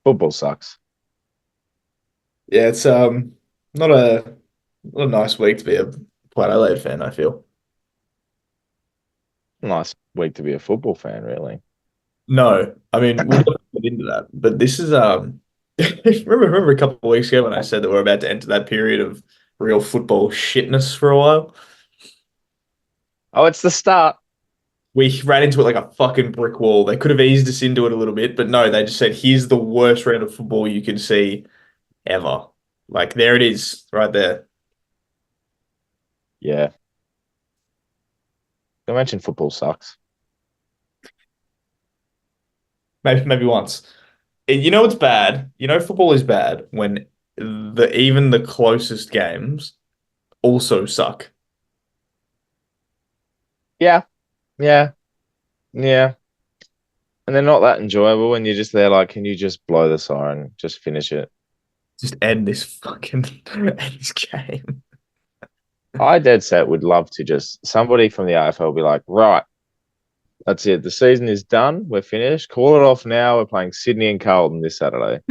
Football sucks. Yeah, it's not a not a nice week to be a Port Adelaide fan, I feel. Nice week to be a football fan, really. No, I mean we'll definitely get into that, but this is remember a couple of weeks ago when I said that we're about to enter that period of real football shitness for a while. Oh, it's the start. We ran into it like a fucking brick wall. They could have eased us into it a little bit, but no, they just said, here's the worst round of football you can see ever. Like there it is, right there. Yeah. I mentioned football sucks. Maybe once. You know what's bad? You know football is bad when even the closest games also suck. Yeah, yeah, yeah. And they're not that enjoyable, and you're just there like, can you just blow the siren, just finish it? Just end this fucking end this game. I dead set would love to just somebody from the AFL be like, right, that's it. The season is done. We're finished. Call it off now. We're playing Sydney and Carlton this Saturday.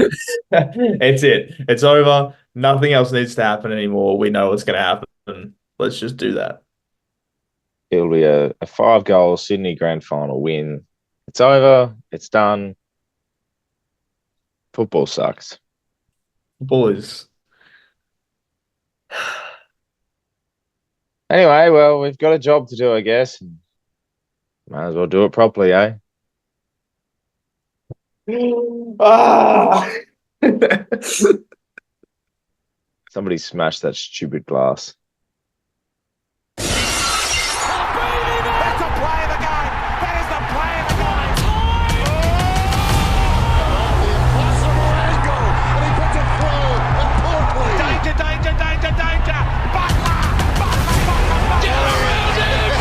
It's it. It's over. Nothing else needs to happen anymore. We know what's going to happen. Let's just do that. It'll be a 5 goal Sydney grand final win. It's over. It's done. Football sucks. Boys. Anyway, well, we've got a job to do, I guess. Might as well do it properly, eh? Ah! Somebody smashed that stupid glass. That's the play of the game. That is the play of the game. The impossible angle, and he puts it through. And Portland. Danger, danger, danger, danger. Butler, Butler, Butler, Butler. Get around him.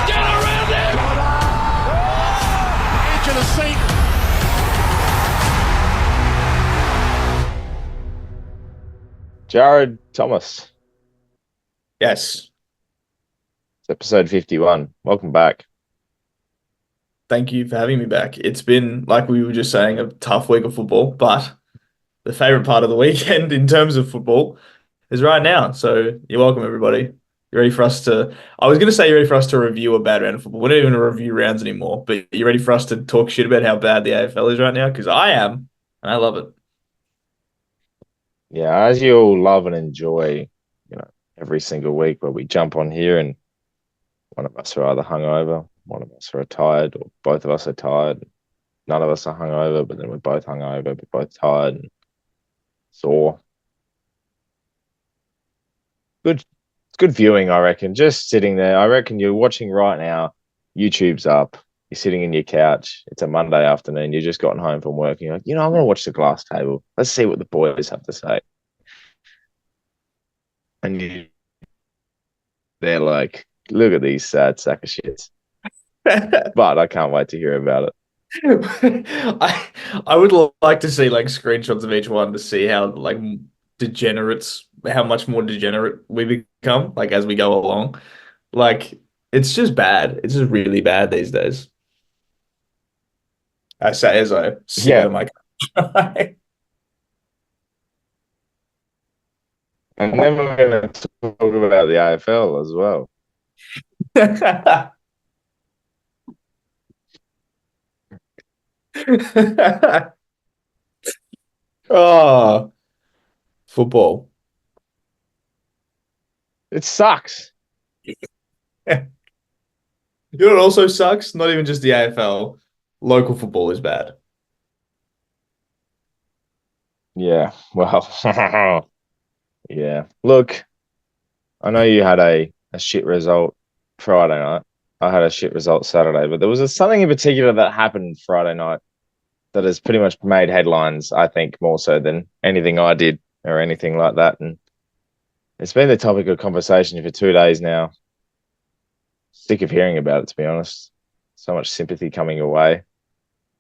Get around him. Edge of the seat. Jared Thomas. Yes. It's episode 51. Welcome back. Thank you for having me back. It's been, like we were just saying, a tough week of football, but the favorite part of the weekend in terms of football is right now. So you're welcome, everybody. You ready for us to? I was going to say you're ready for us to review a bad round of football. We're not even review rounds anymore, but you ready for us to talk shit about how bad the AFL is right now? Because I am, and I love it. Yeah, as you all love and enjoy, you know, every single week where we jump on here and one of us are either hungover, one of us are tired, or both of us are tired. None of us are hungover, but then we're both hungover, we're both tired and sore. Good, it's good viewing, I reckon. Just sitting there, I reckon you're watching right now. YouTube's up. You're sitting in your couch. It's a Monday afternoon. You just gotten home from work. And you're like, I'm going to watch the glass table. Let's see what the boys have to say. And they're like, look at these sad sack of shits. But I can't wait to hear about it. I I would like to see like screenshots of each one to see how like degenerates, how much more degenerate we become like as we go along. Like it's just bad. It's just really bad these days. I say as I sit Yeah. on my couch. And then we're going to talk about the AFL as well. Oh, football. It sucks. You know what also sucks? Not even just the AFL. Local football is bad. Yeah. Well, yeah. Look, I know you had a shit result Friday night. I had a shit result Saturday, but there was something in particular that happened Friday night that has pretty much made headlines, I think, more so than anything I did or anything like that. And it's been the topic of conversation for 2 days now. Sick of hearing about it, to be honest. So much sympathy coming your way.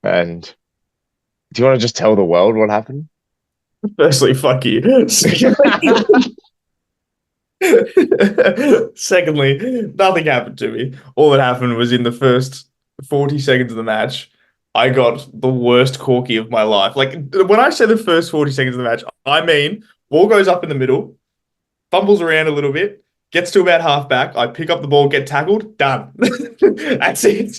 And do you want to just tell the world what happened? Firstly, fuck you. Secondly, nothing happened to me. All that happened was in the first 40 seconds of the match, I got the worst corky of my life. Like when I say the first 40 seconds of the match, I mean ball goes up in the middle, fumbles around a little bit, gets to about half back. I pick up the ball, get tackled, done. That's it.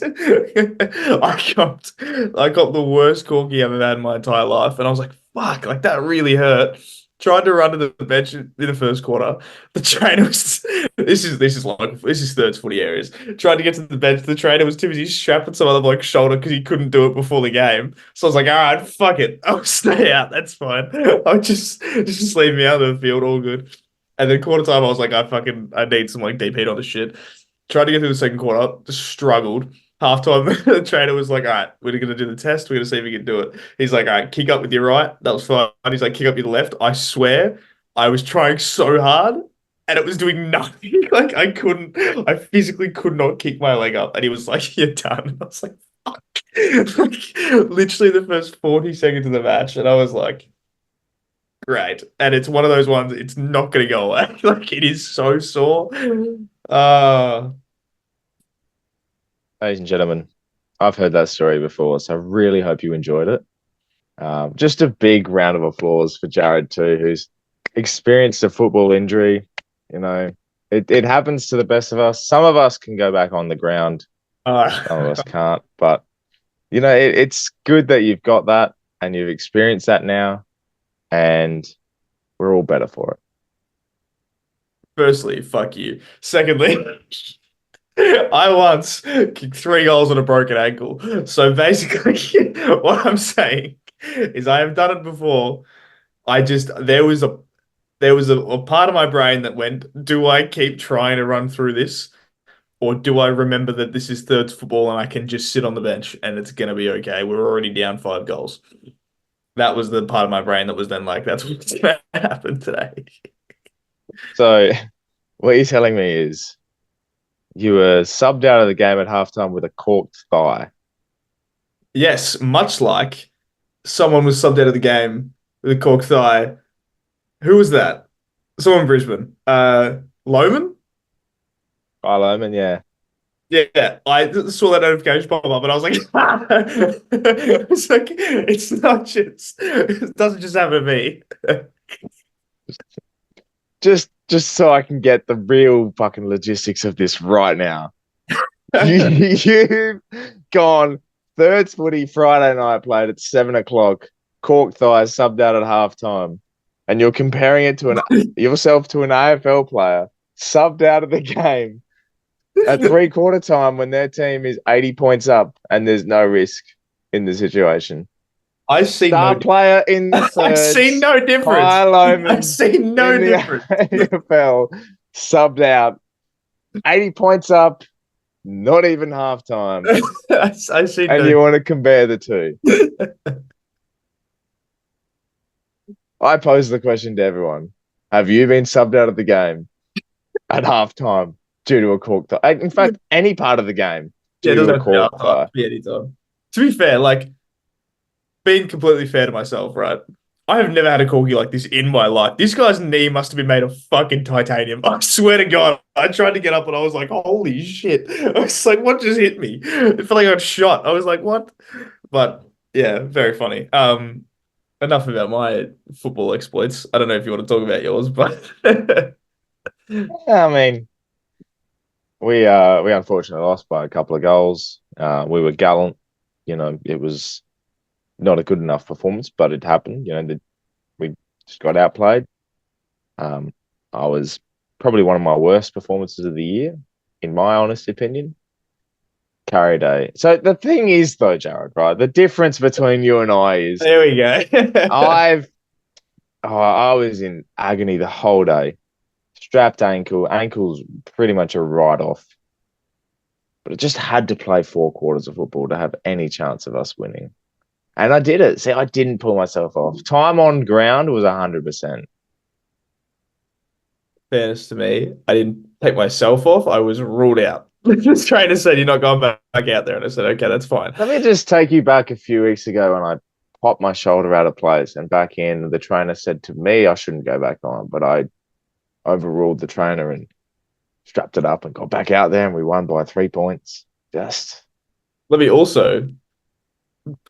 I got the worst corky I've ever had in my entire life, and I was like, "Fuck!" Like that really hurt. Tried to run to the bench in the first quarter. The trainer was this is thirds footy areas. Tried to get to the bench. The trainer was too busy strapping some other bloke's shoulder because he couldn't do it before the game. So I was like, all right, fuck it. I'll stay out. That's fine. I'll just leave me out of the field. All good. And then quarter time, I was like, I need some like deep heat on this shit. Tried to get through the second quarter, just struggled. Halftime, the trainer was like, all right, we're going to do the test. We're going to see if we can do it. He's like, all right, kick up with your right. That was fine. He's like, kick up with your left. I swear, I was trying so hard and it was doing nothing. Like, I physically could not kick my leg up. And he was like, you're done. And I was like, fuck. Like, literally the first 40 seconds of the match. And I was like, great. And it's one of those ones, it's not going to go away. Like, it is so sore. Uh, Ladies and gentlemen, I've heard that story before, so I really hope you enjoyed it. Just a big round of applause for Jared too, who's experienced a football injury. You know, it happens to the best of us. Some of us can go back on the ground, some of us can't. But you know, it's good that you've got that and you've experienced that now, and we're all better for it. Firstly, fuck you. Secondly, I once kicked 3 goals on a broken ankle. So basically, what I'm saying is I have done it before. I just there was a part of my brain that went, do I keep trying to run through this? Or do I remember that this is thirds football and I can just sit on the bench and it's gonna be okay? We're already down 5 goals. That was the part of my brain that was then like, that's what's gonna happen today. So, what you're telling me is you were subbed out of the game at halftime with a corked thigh. Yes, much like someone was subbed out of the game with a cork thigh. Who was that? Someone in Brisbane. Loman? Kyle Oman, yeah. Yeah, I saw that notification pop up and I was like, it's like, it's not just, it doesn't just happen to me. Just so I can get the real fucking logistics of this right now. You've gone thirds footy Friday night played at 7 o'clock, cork thighs subbed out at halftime, and you're comparing it to yourself to an AFL player subbed out of the game at 3/4 time when their team is 80 points up and there's no risk in the situation. I see Star player in the I thirds, see no difference. Kyle Oman I see no in the difference. AFL subbed out, 80 points up, not even halftime. I see And no you want to compare the two. I pose the question to everyone. Have you been subbed out of the game at halftime due to a cork thigh? In fact, any part of the game Yeah, it due doesn't to a have to be cork halftime. thigh. It can be anytime. To be fair, like being completely fair to myself, right? I have never had a corgi like this in my life. This guy's knee must have been made of fucking titanium. I swear to God. I tried to get up and I was like, holy shit. I was like, what just hit me? It felt like I got shot. I was like, what? But yeah, very funny. Enough about my football exploits. I don't know if you want to talk about yours, but I mean, we unfortunately lost by a couple of goals. We were gallant. You know, it was not a good enough performance, but it happened. You know, we just got outplayed. I was probably one of my worst performances of the year, in my honest opinion. Carried a. So the thing is, though, Jared, right? The difference between you and I is there we go. I was in agony the whole day. Strapped ankles pretty much a write-off. But I just had to play 4 quarters of football to have any chance of us winning. And I did it. See, I didn't pull myself off. Time on ground was 100%. Fairness to me, I didn't take myself off. I was ruled out. The trainer said, you're not going back out there. And I said, okay, that's fine. Let me just take you back a few weeks ago when I popped my shoulder out of place and back in. The trainer said to me I shouldn't go back on, but I overruled the trainer and strapped it up and got back out there and we won by 3 points. Just Let me also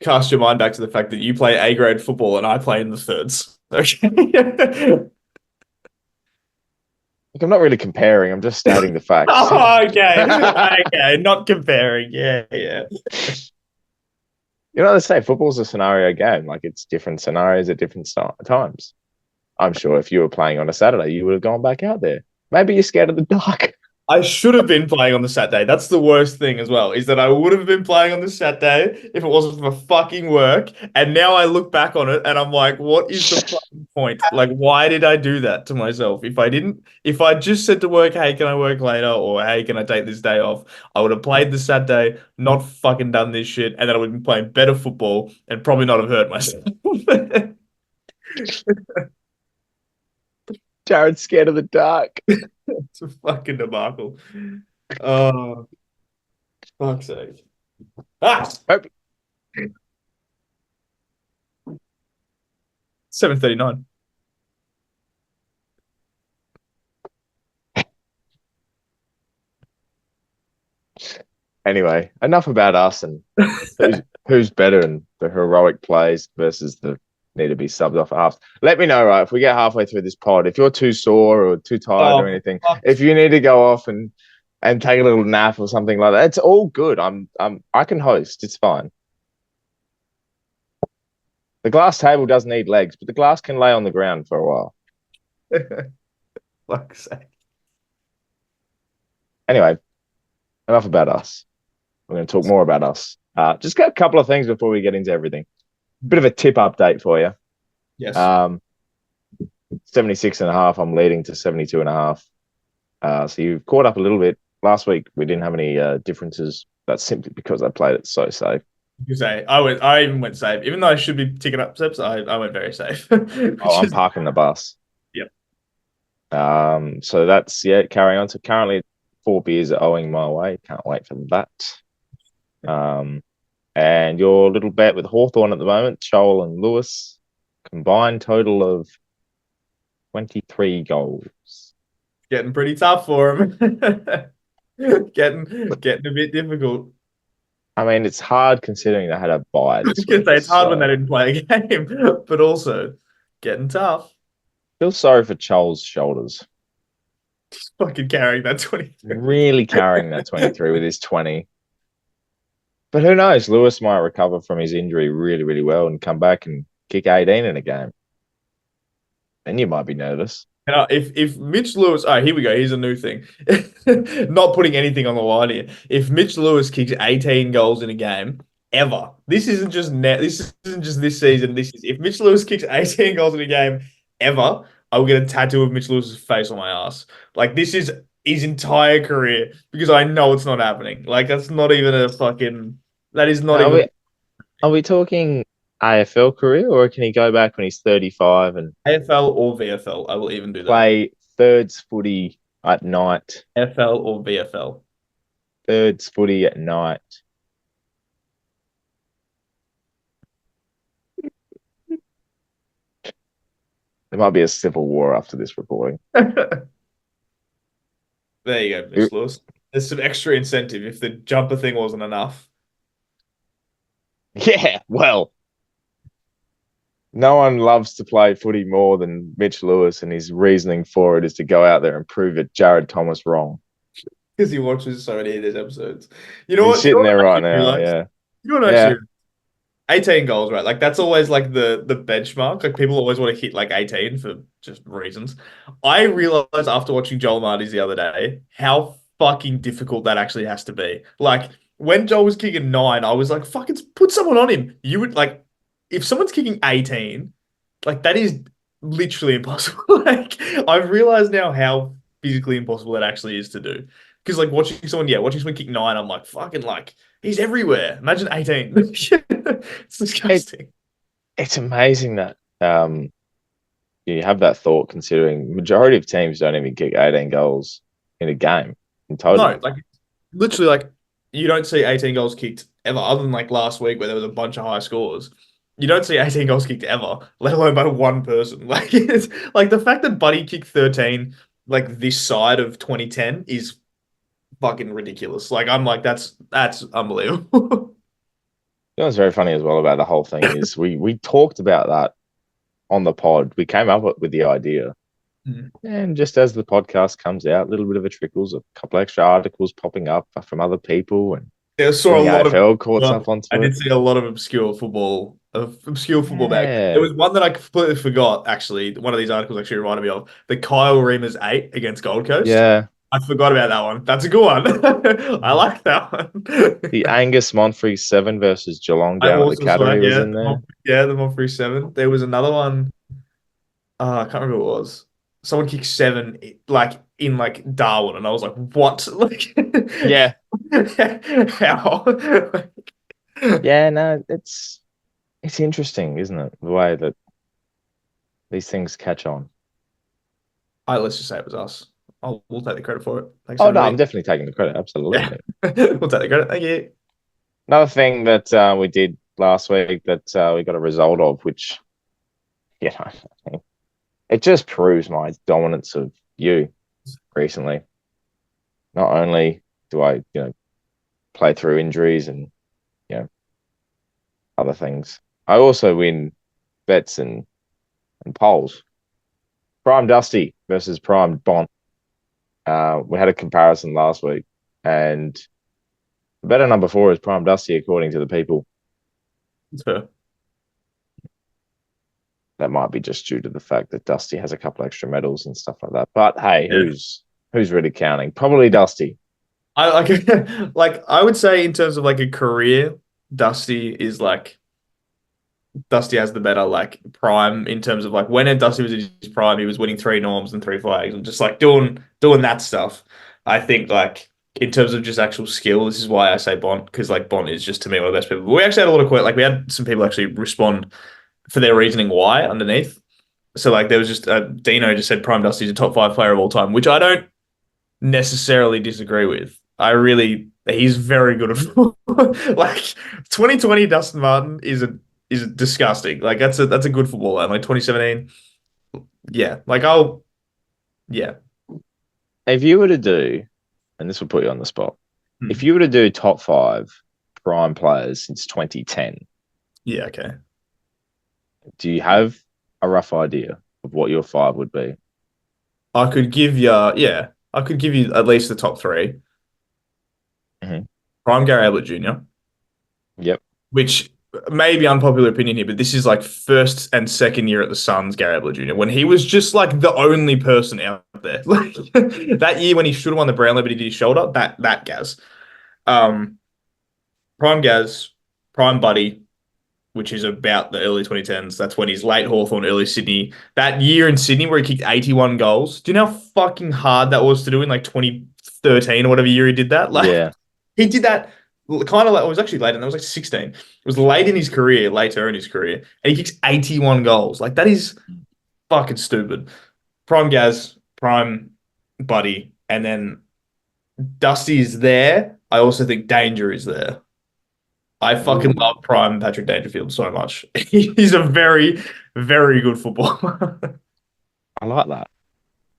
cast your mind back to the fact that you play A grade football and I play in the thirds. Okay. Like, I'm not really comparing. I'm just stating the facts. Oh, okay. Okay. Not comparing. Yeah, yeah. You know, they say football's a scenario game. Like it's different scenarios at different times. I'm sure if you were playing on a Saturday, you would have gone back out there. Maybe you're scared of the dark. I should have been playing on the Saturday. That's the worst thing as well, is that I would have been playing on the Saturday if it wasn't for fucking work. And now I look back on it and I'm like, what is the fucking point? Like, why did I do that to myself? If I just said to work, hey, can I work later? Or hey, can I take this day off? I would have played the Saturday, not fucking done this shit, and then I would have been playing better football and probably not have hurt myself. Jared's scared of the dark. It's a fucking debacle. Oh, fuck's sake. Ah! Hope 7:39. Anyway, enough about us and who's better and the heroic plays versus the need to be subbed off halves. Let me know, right? If we get halfway through this pod, if you're too sore or too tired or Oh, anything, fuck. if you need to go off and take a little nap or something like that, it's all good. I can host. It's fine. The glass table does need legs, but the glass can lay on the ground for a while. Fuck's sake. Anyway, enough about us. We're going to talk more about us. Just got a couple of things before we get into everything. Bit of a tip update for you. Yes. 76 and a half. I'm leading to 72 and a half. So you've caught up a little bit. Last week, we didn't have any differences. That's simply because I played it so safe. You say I even went safe. Even though I should be ticking up steps, I went very safe. Oh, I'm parking the bus. Yep. So that's, carrying on. So currently 4 beers are owing my way. Can't wait for that. And your little bet with Hawthorn at the moment, Joel and Lewis, combined total of 23 goals. Getting pretty tough for him. Getting a bit difficult. I mean, it's hard considering they had a bye I this was gonna week. say it's hard when so they didn't play a game, but also getting tough. feel sorry for Joel's shoulders. He's fucking carrying that 23. Really carrying that 23 with his 20. But who knows? Lewis might recover from his injury really, really well and come back and kick 18 in a game. Then you might be nervous. If Mitch Lewis, here we go. Here's a new thing. Not putting anything on the line here. If Mitch Lewis kicks 18 goals in a game ever, this isn't just this season. If Mitch Lewis kicks 18 goals in a game ever, I will get a tattoo of Mitch Lewis's face on my ass. Like this is his entire career because I know it's not happening. Like that's not even a fucking. That is not even. Are we talking AFL career or can he go back when he's 35 and AFL or VFL. I will even do that. play thirds footy at night? AFL or VFL. Thirds footy at night. There might be a civil war after this recording. There you go, Mitch Lewis. There's some extra incentive if the jumper thing wasn't enough. Yeah, well, no one loves to play footy more than Mitch Lewis, and his reasoning for it is to go out there and prove it Jared Thomas wrong. Because he watches so many of these episodes. You know He's what? sitting there right actually now, realized? yeah. You know what actually? 18 goals, right? Like that's always like the benchmark. Like people always want to hit like 18 for just reasons. I realized after watching Joel Marty's the other day how fucking difficult that actually has to be. Like when Joel was kicking 9, I was like, fucking put someone on him. You would like if someone's kicking 18, like that is literally impossible. Like I've realized now how physically impossible that actually is to do. Because like watching someone kick 9, I'm like, fucking like he's everywhere. Imagine 18. It's disgusting. It's amazing that you have that thought considering majority of teams don't even kick 18 goals in a game in total. No, like literally like you don't see 18 goals kicked ever, other than like last week where there was a bunch of high scores. You don't see 18 goals kicked ever, let alone by one person. Like it's like the fact that Buddy kicked 13 like this side of 2010 is fucking ridiculous. Like I'm like that's unbelievable. You know what's very funny as well about the whole thing is we talked about that on the pod. We came up with the idea. Mm. And just as the podcast comes out, a little bit of a trickles, a couple extra articles popping up from other people, and I saw then a the lot of. AFL caught Well, up I onto did it. see a lot of obscure football back. There Yeah, was one that I completely forgot. Actually, one of these articles actually reminded me of the Kyle Reamer's 8 against Gold Coast. yeah. I forgot about that one. That's a good one. I like that The one. Angus Monfrey 7 versus Geelong I down at the also saw that. Academy was Yeah, in there. the Montfree 7. There was another one. I can't remember what it was. Someone kicked 7 like in like Darwin, and I was like, "What? Like, Yeah, how?" yeah. No, it's interesting, isn't it? The way that these things catch on. Let's just say it was us. We'll take the credit for it. Thanks, Oh no, I'm everybody. definitely taking the credit. Yeah, Absolutely. we'll take the credit. Thank you. Another thing that we did last week that we got a result of, which you know, it just proves my dominance of you recently. Not only do I, play through injuries and you know other things, I also win bets and polls. Prime Dusty versus Prime Bont. We had a comparison last week, and better number 4 is Prime Dusty according to the people. That's fair. That might be just due to the fact that Dusty has a couple extra medals and stuff like that. But hey, Yeah. who's really counting? Probably Dusty. I like like I would say in terms of like a career, Dusty is like Dusty has the better like prime in terms of like when Dusty was in his prime, he was winning 3 norms and 3 flags and just like doing that stuff. I think like in terms of just actual skill, this is why I say Bont because like Bont is just to me one of the best people. We actually had a lot of like we had some people actually respond for their reasoning why underneath. So like there was just Dino just said Prime Dusty's a top 5 player of all time, which I don't necessarily disagree with. He's very good at football. Like 2020 Dustin Martin is disgusting. Like that's a good footballer. Like 2017, yeah. Yeah. If you were to do, and this will put you on the spot, if you were to do top 5 prime players since 2010, Yeah, okay. do you have a rough idea of what your 5 would be? I could give you I could give you at least the top 3. Mhm. Prime Gary Ablett Jr., Yep. which may be unpopular opinion here, but this is like first and second year at the Suns, Gary Ablett Jr., when he was just like the only person out there. Like that year when he should have won the Brownlow, but he did his shoulder, that Gaz. Um, Prime Gaz, Prime Buddy, which is about the early 2010s. That's when he's late Hawthorn, early Sydney. That year in Sydney where he kicked 81 goals. Do you know how fucking hard that was to do in like 2013 or whatever year he did that? Like Yeah. he did that kind of like, it was actually late, and that was like 16. It was late in his career, later in his career, and he kicks 81 goals. Like that is fucking stupid. Prime Gaz, Prime Buddy, and then Dusty is there. I also think Danger is there. I fucking Ooh, love Prime Patrick Dangerfield so much. He's a very, very good footballer. I like that.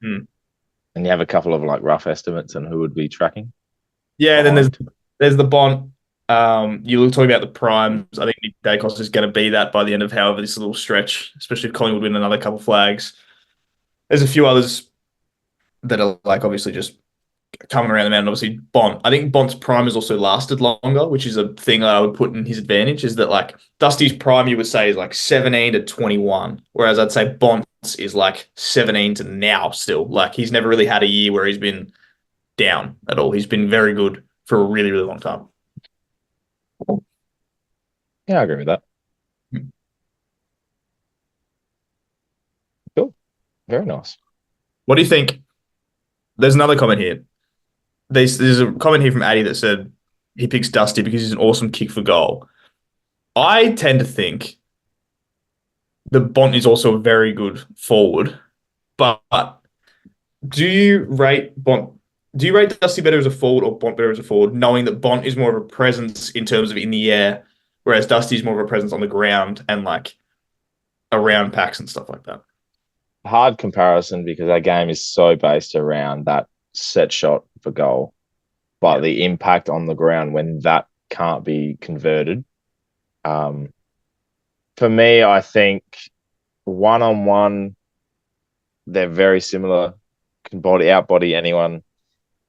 Hmm. And you have a couple of like rough estimates on who would be tracking Yeah, then behind. there's the Bont. You were talking about the primes. I think Nick Dacos is going to be that by the end of however this little stretch, especially if Collingwood win another couple flags. There's a few others that are like obviously just coming around the mountain. Obviously, Bont. I think Bont's prime has also lasted longer, which is a thing I would put in his advantage. Is that like Dusty's prime you would say is like 17 to 21, whereas I'd say Bont's is like 17 to now still. Like he's never really had a year where he's been down at all. He's been very good for a really, really long time. Yeah, I agree with that. Cool. Very nice. What do you think? There's another comment here. There's a comment here from Addy that said he picks Dusty because he's an awesome kick for goal. I tend to think the Bont is also a very good forward, but do you rate Bont? Do you rate Dusty better as a forward or Bont better as a forward, knowing that Bont is more of a presence in terms of in the air, whereas Dusty is more of a presence on the ground and like around packs and stuff like that? Hard comparison because our game is so based around that set shot for goal, but Yeah. the impact on the ground when that can't be converted Um, for me, I think one-on-one, they're very similar. Can outbody anyone.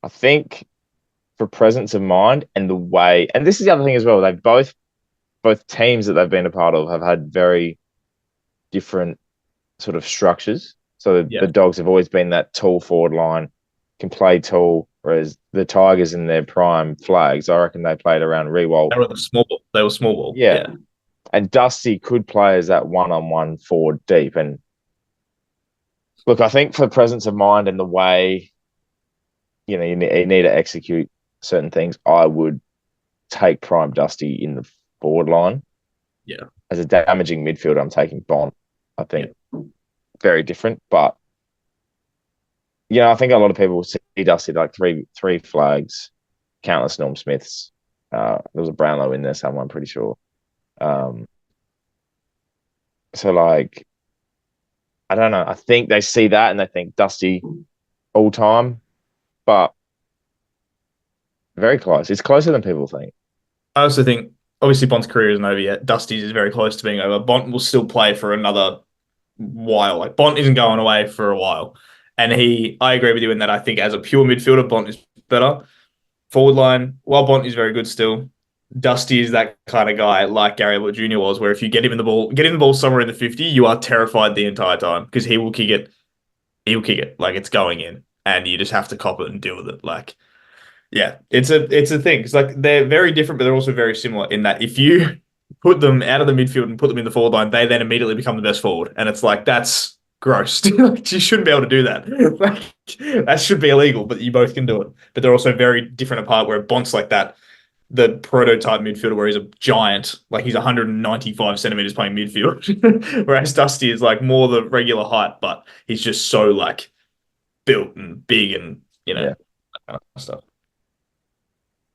I think for presence of mind and the way, and this is the other thing as well. They've both teams that they've been a part of have had very different sort of structures. So Yeah. the Dogs have always been that tall forward line, can play tall, whereas the Tigers in their prime flags, I reckon they played around Rewalt. They were the small ball. They were small ball. Yeah. Yeah. And Dusty could play as that one-on-one forward deep. And look, I think for presence of mind and the way, you need to execute certain things, I would take prime Dusty in the forward line. Yeah. As a damaging midfielder, I'm taking Bont. I think very different, but I think a lot of people will see Dusty like three flags, countless Norm Smiths. There was a Brownlow in there somewhere, I'm pretty sure. So like, I don't know. I think they see that and they think Dusty all time, but very close. It's closer than people think. I also think, obviously, Bont's career isn't over yet. Dusty's is very close to being over. Bont will still play for another while. Like, Bont isn't going away for a while. And I agree with you in that I think as a pure midfielder, Bont is better. Forward line, while Bont is very good still, Dusty is that kind of guy like Gary Ablett Jr. was, where if you get him the ball somewhere in the 50, you are terrified the entire time because he will kick it. He'll kick it like it's going in, and you just have to cop it and deal with it. Like, yeah, it's a thing. It's like they're very different, but they're also very similar in that if you put them out of the midfield and put them in the forward line, they then immediately become the best forward, and it's like that's gross. Like, you shouldn't be able to do that. Like, that should be illegal, but you both can do it. But they're also very different apart. Where Bont's like that, the prototype midfielder where he's a giant, like he's 195 centimeters playing midfield, whereas Dusty is like more the regular height, but he's just so like built and big and that kind of stuff.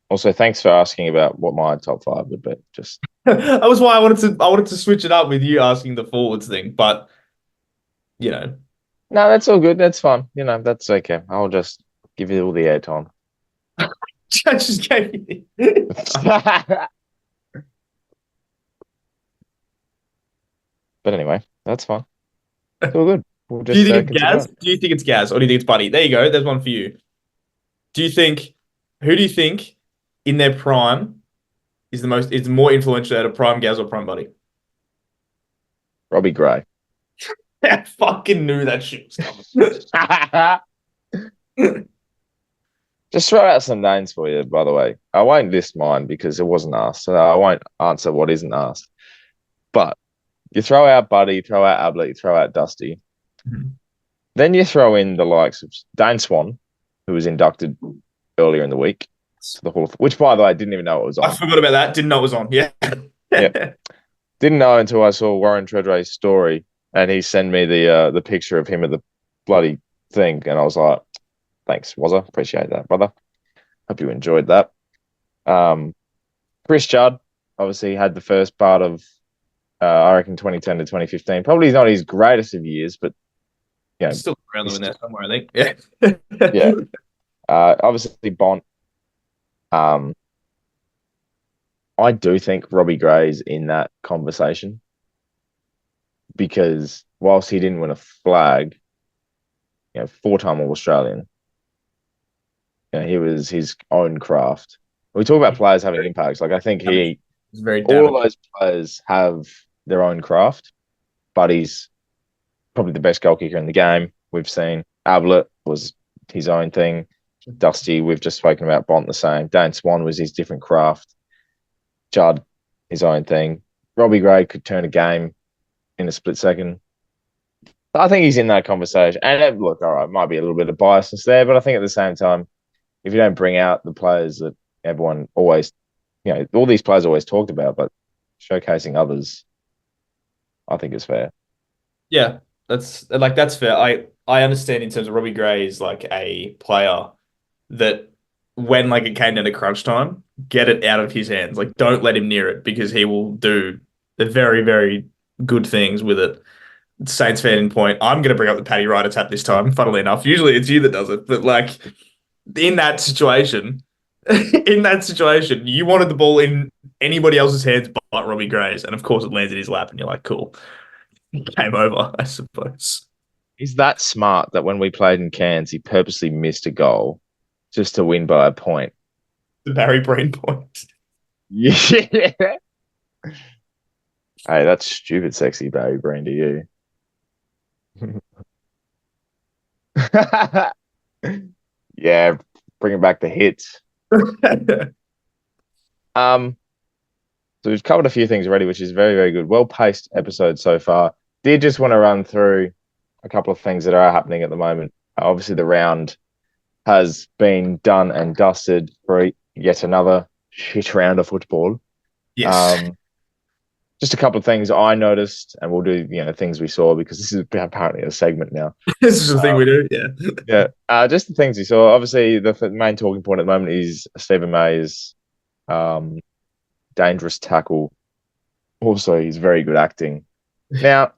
Also, thanks for asking about what my top five would be. Just that was why I wanted to switch it up with you asking the forwards thing, but no, that's all good. That's fine. That's okay. I'll just give you all the airtime. I just gave you. But anyway, that's fine. It's all good. We'll just, do you think it's Gaz? Do you think it's Gaz, or do you think it's Buddy? There you go. There's one for you. Who do you think in their prime is more influential out of prime Gaz or prime Buddy? Robbie Gray. I fucking knew that shit was coming. Just throw out some names for you, by the way. I won't list mine because it wasn't asked, so I won't answer what isn't asked. But you throw out Buddy, you throw out Ablett, you throw out Dusty. Mm-hmm. Then you throw in the likes of Dane Swan, who was inducted earlier in the week to the Hall of, which, by the way, I didn't even know it was on. I forgot about that. Didn't know it was on. Yeah. Yeah. Didn't know until I saw Warren Treadway's story, and he sent me the picture of him at the bloody thing, and I was like, thanks, Wazza. Appreciate that, brother. Hope you enjoyed that. Chris Judd obviously had the first part of, I reckon, 2010 to 2015. Probably not his greatest of years, but still around in there somewhere, I think. Yeah. Yeah. Obviously, Bont. I do think Robbie Gray's in that conversation because whilst he didn't win a flag, four-time All-Australian, he was his own craft. We talk about players having impacts. Like, I think all of those players have their own craft. Buddy's probably the best goal kicker in the game we've seen. Ablett was his own thing. Dusty, we've just spoken about. Bont the same. Dane Swan was his different craft. Judd, his own thing. Robbie Gray could turn a game in a split second. I think he's in that conversation. And look, all right, might be a little bit of biasness there, but I think at the same time, if you don't bring out the players that everyone always, all these players always talked about, but showcasing others, I think is fair. Yeah, that's fair. I understand in terms of Robbie Gray is like a player that when like it came down to crunch time, get it out of his hands. Like, don't let him near it because he will do the very, very good things with it. Saints fan in point. I'm going to bring up the Paddy Ryder tap this time, funnily enough. Usually it's you that does it, but like in that situation, you wanted the ball in anybody else's hands like Robbie Gray's, and of course it lands in his lap, and you're like, cool, game over, I suppose. He's that smart that when we played in Cairns, he purposely missed a goal just to win by a point. The Barry Breen point. Yeah. Hey, that's stupid sexy, Barry Breen to you. Yeah, bringing back the hits. Um, so we've covered a few things already, which is very, very good. Well-paced episode so far. Did just want to run through a couple of things that are happening at the moment. Obviously, the round has been done and dusted for yet another shit round of football. Yes. Just a couple of things I noticed, and we'll do things we saw because this is apparently a segment now. This is the thing we do. Yeah. Just the things we saw. Obviously, the main talking point at the moment is Stephen May's dangerous tackle. Also, he's very good acting. Now,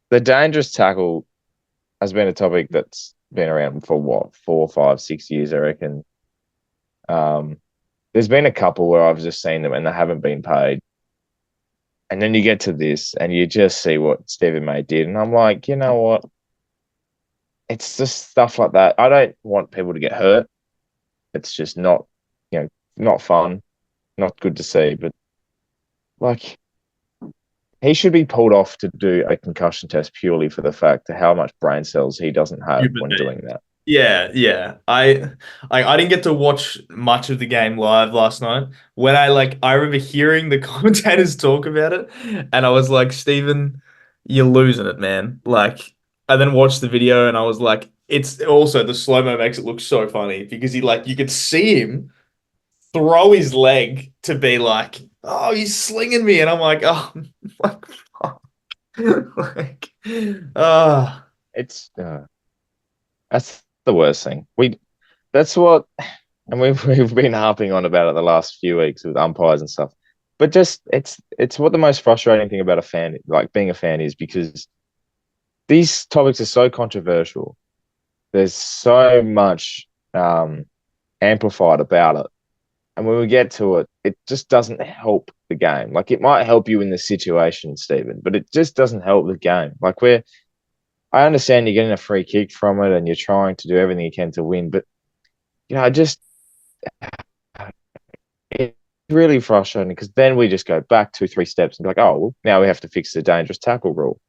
the dangerous tackle has been a topic that's been around for what, 4, 5, 6 years, I reckon. There's been a couple where I've just seen them and they haven't been paid. And then you get to this and you just see what Stephen May did. And I'm like, you know what? It's just stuff like that. I don't want people to get hurt. It's just not, not fun, not good to see. But like, he should be pulled off to do a concussion test purely for the fact of how much brain cells he doesn't have when doing that. Yeah. I didn't get to watch much of the game live last night. When I remember hearing the commentators talk about it, and I was like, Stephen, you're losing it, man. Like, I then watched the video and I was like, it's also the slow-mo makes it look so funny because you could see him throw his leg to be like, oh, he's slinging me, and I'm like, oh, like, fuck. Like, It's that's the worst thing. That's what, and we've been harping on about it the last few weeks with umpires and stuff. But just it's what the most frustrating thing about a fan, like being a fan, is because these topics are so controversial. There's so much amplified about it, and when we get to it, it just doesn't help the game. Like, it might help you in the situation, Stephen, but it just doesn't help the game. Like, I understand you're getting a free kick from it and you're trying to do everything you can to win, but just it's really frustrating because then we just go back 2, 3 steps and be like, oh, well, now we have to fix the dangerous tackle rule.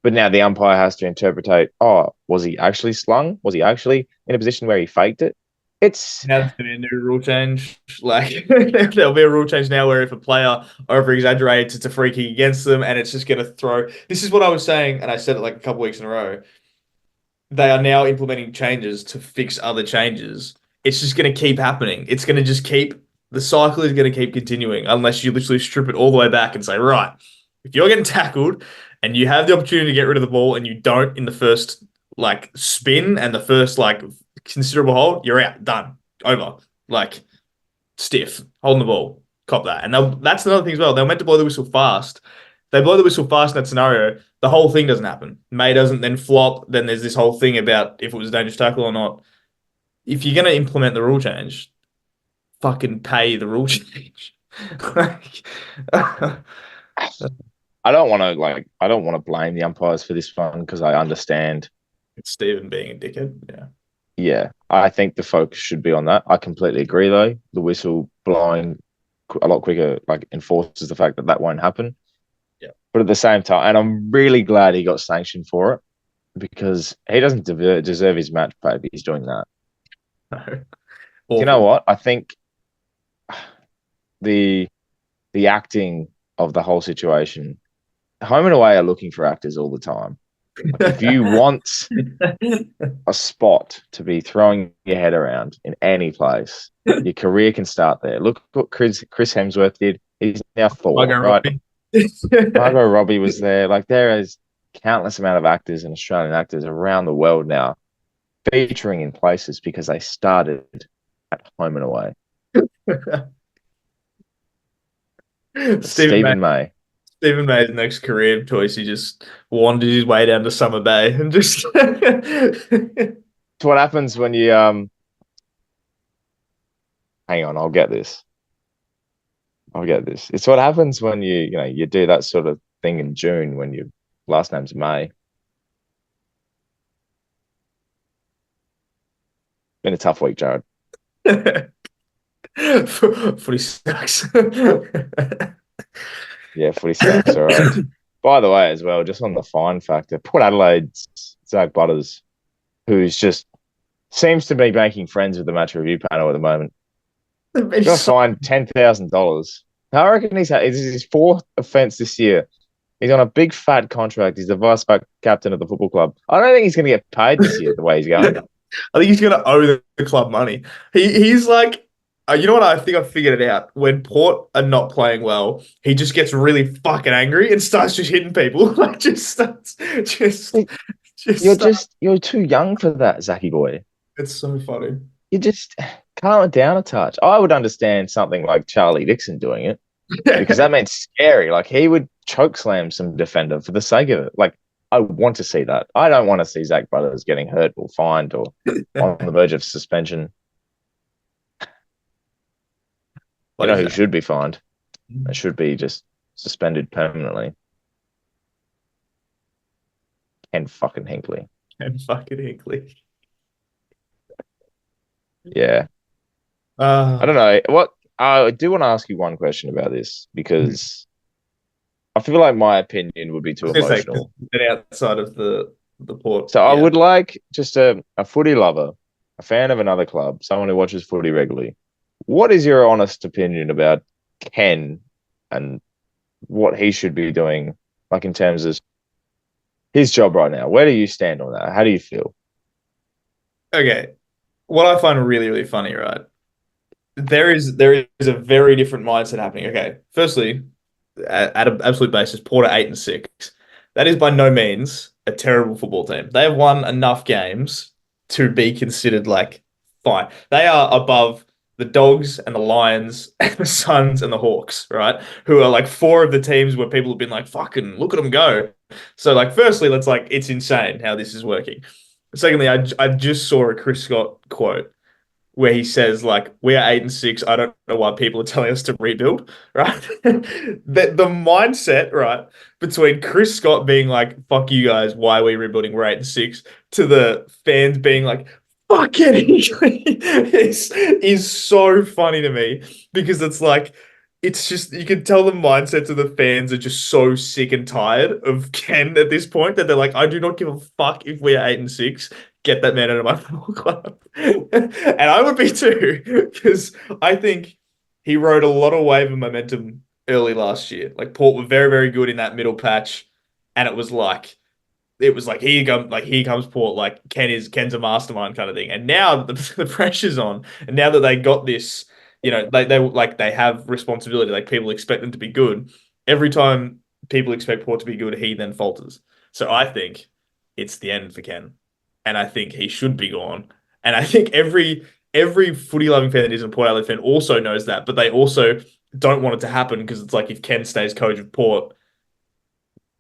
But now the umpire has to interpret, oh, was he actually slung? Was he actually in a position where he faked it? now there's gonna be a new rule change. Like, there'll be a rule change now where if a player over exaggerates, it's a free kick against them, and it's just gonna throw. This is what I was saying, and I said it like a couple weeks in a row. They are now implementing changes to fix other changes. It's just gonna keep happening. It's gonna just keep the cycle is gonna keep continuing unless you literally strip it all the way back and say, right, if you're getting tackled and you have the opportunity to get rid of the ball and you don't in the first spin and the first considerable hold, you're out, done, over, stiff, holding the ball, cop that. And that's another thing as well. They're meant to blow the whistle fast. They blow the whistle fast in that scenario. The whole thing doesn't happen. May doesn't then flop. Then there's this whole thing about if it was a dangerous tackle or not. If you're going to implement the rule change, fucking pay the rule change. I don't want to blame the umpires for this one because I understand It's Stephen being a dickhead. Yeah. Yeah, I think the focus should be on that. I completely agree, though. The whistle blowing a lot quicker enforces the fact that won't happen. Yeah. But at the same time, and I'm really glad he got sanctioned for it because he doesn't deserve his match pay if he's doing that. No. You know what? I think the acting of the whole situation, home and away are looking for actors all the time. If you want a spot to be throwing your head around in any place, your career can start there. Look what Chris Hemsworth did. He's now 4, right? Margot Robbie was there. Like, there is countless amount of actors and Australian actors around the world now featuring in places because they started at home and away. Stephen May. Stephen May's next career choice, he just wandered his way down to Summer Bay and just. It's what happens when you hang on, I'll get this. I get this. It's what happens when you do that sort of thing in June when your last name's May. Been a tough week, Jared. Footy sucks. Yeah, footy sucks. All right. By the way, as well, just on the fine factor, Port Adelaide's Zach Butters, who's just seems to be making friends with the match review panel at the moment. Got fined $10,000. I reckon it's his fourth offence this year. He's on a big fat contract. He's the vice captain of the football club. I don't think he's going to get paid this year the way he's going. I think he's going to owe the club money. He's like, you know what? I think I figured it out. When Port are not playing well, he just gets really fucking angry and starts just hitting people. Like You're too young for that, Zachy boy. It's so funny. You just calm it down a touch. I would understand something like Charlie Dixon doing it because that meant scary. Like he would choke slam some defender for the sake of it. Like I want to see that. I don't want to see Zach Butters getting hurt or fined or on the verge of suspension. You know who should be fined? They should be just suspended permanently. Ken fucking Hinkley. Yeah. I don't know. What I do want to ask you one question about this because I feel like my opinion would be too emotional. Outside of the Port. So I would like just a footy lover, a fan of another club, someone who watches footy regularly. What is your honest opinion about Ken and what he should be doing, like in terms of his job right now? Where do you stand on that? How do you feel? Okay. What I find really, really funny, right? There is a very different mindset happening. Okay. Firstly, at an absolute basis, Port are 8-6. That is by no means a terrible football team. They have won enough games to be considered like fine. They are above the Dogs and the Lions and the Suns and the Hawks, right? Who are like four of the teams where people have been like, fucking look at them go. So like, firstly, it's insane how this is working. Secondly, I just saw a Chris Scott quote where he says like, we are 8-6. I don't know why people are telling us to rebuild, right? the mindset, right, between Chris Scott being like, fuck you guys, why are we rebuilding? We're 8-6, to the fans being like, fuck it, is so funny to me because it's like, it's just, you can tell the mindsets of the fans are just so sick and tired of Ken at this point that they're like, I do not give a fuck if we are 8-6. Get that man out of my football club. And I would be too, because I think he rode a lot of wave of momentum early last year. Like Port were very, very good in that middle patch. And it was like, here comes Port, like Ken's a mastermind kind of thing. And now the pressure's on. And now that they got this, they have responsibility, like people expect them to be good. Every time people expect Port to be good, he then falters. So I think it's the end for Ken. And I think he should be gone. And I think every footy loving fan that isn't a Port Adelaide fan also knows that, but they also don't want it to happen because it's like if Ken stays coach of Port,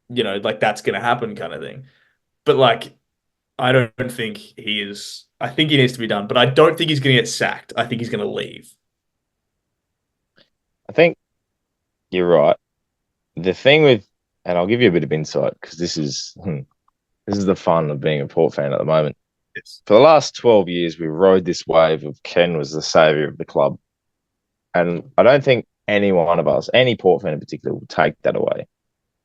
that's going to happen kind of thing. But like, I don't think he is. I think he needs to be done, but I don't think he's going to get sacked. I think he's going to leave. I think you're right. The thing with, and I'll give you a bit of insight because this is the fun of being a Port fan at the moment. Yes. For the last 12 years, we rode this wave of Ken was the saviour of the club. And I don't think any one of us, any Port fan in particular, will take that away.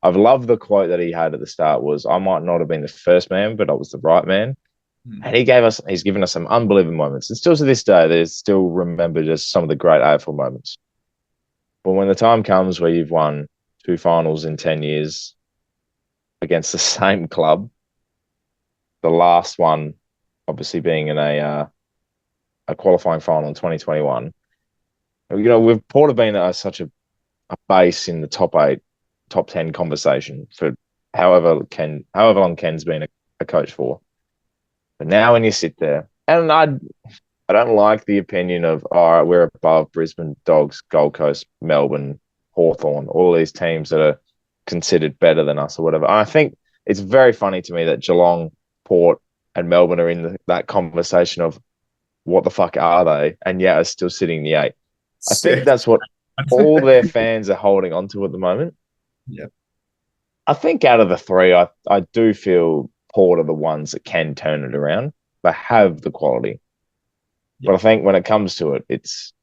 I've loved the quote that he had at the start was, I might not have been the first man, but I was the right man. And he's given us some unbelievable moments. And still to this day, there's still remembered as some of the great AFL moments. But when the time comes where you've won 2 finals in 10 years against the same club, the last one obviously being in a qualifying final in 2021, we've Port have been at such a base in the top 8, top 10 conversation for however long Ken's been a coach for. But now when you sit there, and I don't like the opinion of, all right, we're above Brisbane, Dogs, Gold Coast, Melbourne, Hawthorn, all these teams that are considered better than us or whatever. And I think it's very funny to me that Geelong, Port, and Melbourne are in that conversation of what the fuck are they, and yet are still sitting in the 8. I think that's what all their fans are holding on to at the moment. Yeah. I think out of the three, I do feel Port are the ones that can turn it around. They have the quality. Yeah. But I think when it comes to it, it's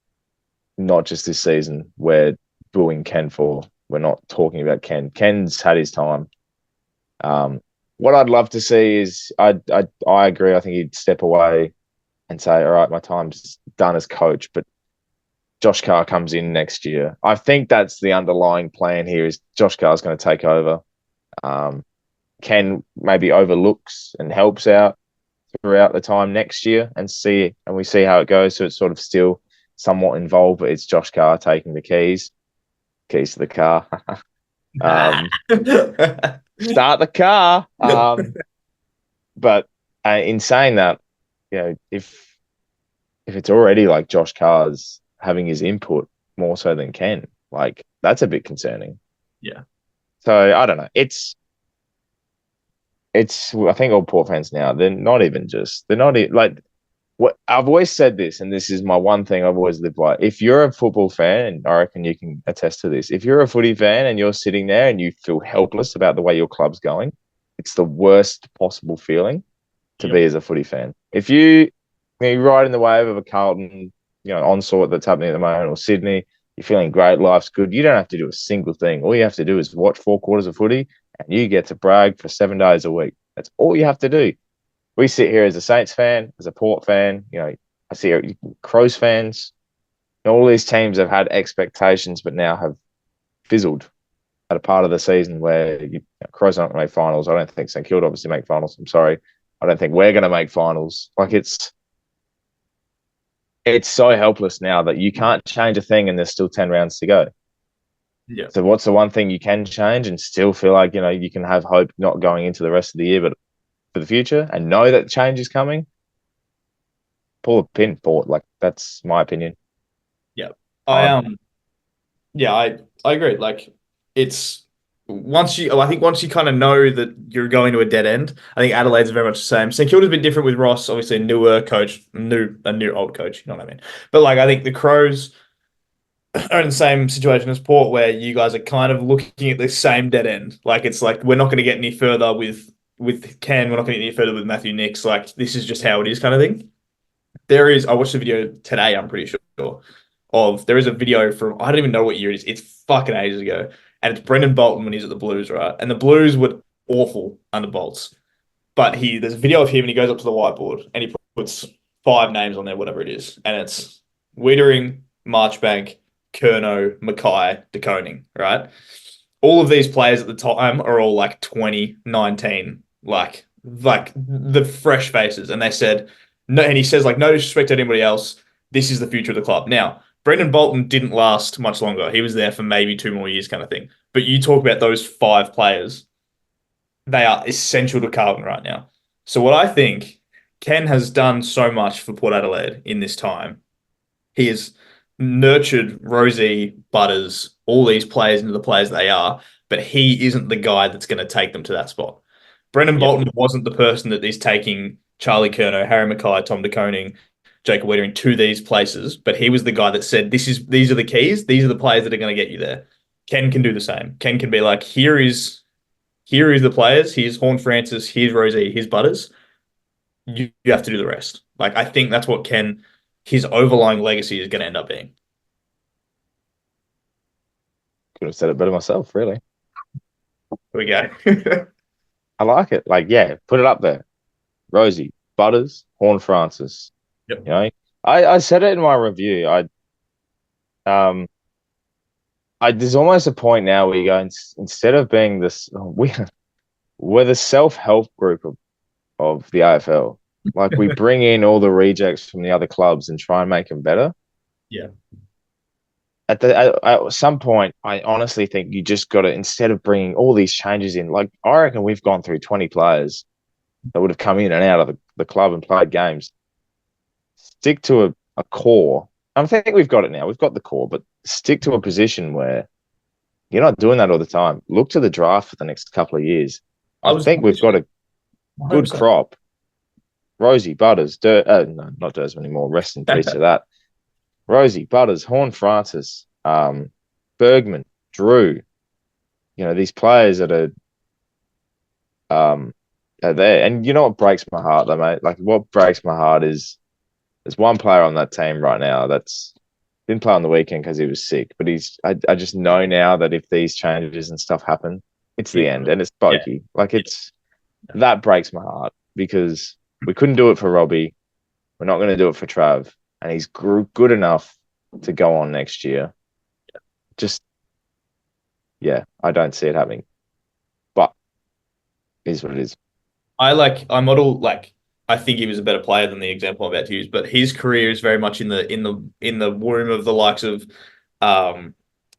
not just this season we're booing Ken for. We're not talking about Ken. Ken's had his time. What I'd love to see is I agree. I think he'd step away and say, all right, my time's done as coach, but Josh Carr comes in next year. I think that's the underlying plan here is Josh Carr's going to take over. Ken maybe overlooks and helps out throughout the time next year and we see how it goes. So it's sort of still somewhat involved, but it's Josh Carr taking the keys to the car. Start the car. But in saying that, if it's already like Josh Carr's having his input more so than Ken, like that's a bit concerning. Yeah. So I don't know. It's I think all Port fans now, they're not even like what I've always said this, and this is my one thing I've always lived by. If you're a football fan, and I reckon you can attest to this, if you're a footy fan and you're sitting there and you feel helpless about the way your club's going, it's the worst possible feeling to be as a footy fan. If you ride in the wave of a Carlton, onslaught that's happening at the moment, or Sydney, you're feeling great, life's good. You don't have to do a single thing. All you have to do is watch 4 quarters of footy, and you get to brag for 7 days a week. That's all you have to do. We sit here as a Saints fan, as a Port fan, I see Crows fans. All these teams have had expectations, but now have fizzled at a part of the season where Crows aren't going to make finals. I don't think St Kilda obviously make finals. I'm sorry. I don't think we're going to make finals. Like it's so helpless now that you can't change a thing and there's still 10 rounds to go. Yeah. So what's the one thing you can change and still feel like, you can have hope not going into the rest of the year, but for the future and know that change is coming? Pull a pin for it. Like that's my opinion. Yeah. I agree. Like it's I think once you kind of know that you're going to a dead end, I think Adelaide's very much the same. St Kilda's been different with Ross, obviously a newer coach, a new old coach, you know what I mean? But like I think the Crows are in the same situation as Port where you guys are kind of looking at the same dead end. Like it's like we're not going to get any further with Ken, we're not going to get any further with Matthew Nicks. Like this is just how it is kind of thing. I watched the video today, I'm pretty sure, there is a video from, I don't even know what year it is. It's fucking ages ago. And it's Brendan Bolton when he's at the Blues, right? And the Blues were awful under Bolts. But there's a video of him and he goes up to the whiteboard and he puts 5 names on there, whatever it is. And it's Wiedering, Marchbank, Curnow, Mackay, De Koning, right? All of these players at the time are all like 20, 19, like the fresh faces. And they said, no, and he says, like, no disrespect to anybody else. This is the future of the club. Now, Brendan Bolton didn't last much longer. He was there for maybe 2 more years kind of thing. But you talk about those 5 players, they are essential to Carlton right now. So what I think, Ken has done so much for Port Adelaide in this time. He has nurtured Rosie, Butters, all these players into the players they are, but he isn't the guy that's going to take them to that spot. Brendan Bolton wasn't the person that is taking Charlie Curnow, Harry Mackay, Tom De Koning, Jacob Wiedering to these places, but he was the guy that said, these are the keys, these are the players that are going to get you there. Ken can do the same. Ken can be like, here is the players, here's Horn Francis, here's Rosie, here's Butters. You have to do the rest. Like, I think that's what his overlying legacy is going to end up being. Could have said it better myself, really. Here we go. I like it. Like, yeah, put it up there. Rosie, Butters, Horn Francis. Yep. I said it in my review. There's almost a point now where you go, instead of being this, we're the self-help group of the AFL. Like we bring in all the rejects from the other clubs and try and make them better. Yeah. At some point, I honestly think you just got to, instead of bringing all these changes in, like I reckon we've gone through 20 players that would have come in and out of the club and played games. Stick to a core. I think we've got it now. We've got the core, but stick to a position where you're not doing that all the time. Look to the draft for the next couple of years. I think we've got a good crop. Rosie, Butters, no, not Dursman anymore. Rest in peace to that. Rosie, Butters, Horn Francis. Bergman, Drew, these players that are there. And you know what breaks my heart though, mate? Like what breaks my heart is there's one player on that team right now that's didn't play on the weekend because he was sick, but I just know now that if these changes and stuff happen, it's the end. And it's Yeah. Bokey. Like that breaks my heart because we couldn't do it for Robbie. We're not going to do it for Trav. And he's good enough to go on next year. Just, yeah, I don't see it happening. But it is what it is. I model like I think he was a better player than the example I'm about to use, but his career is very much in the womb of the likes of um,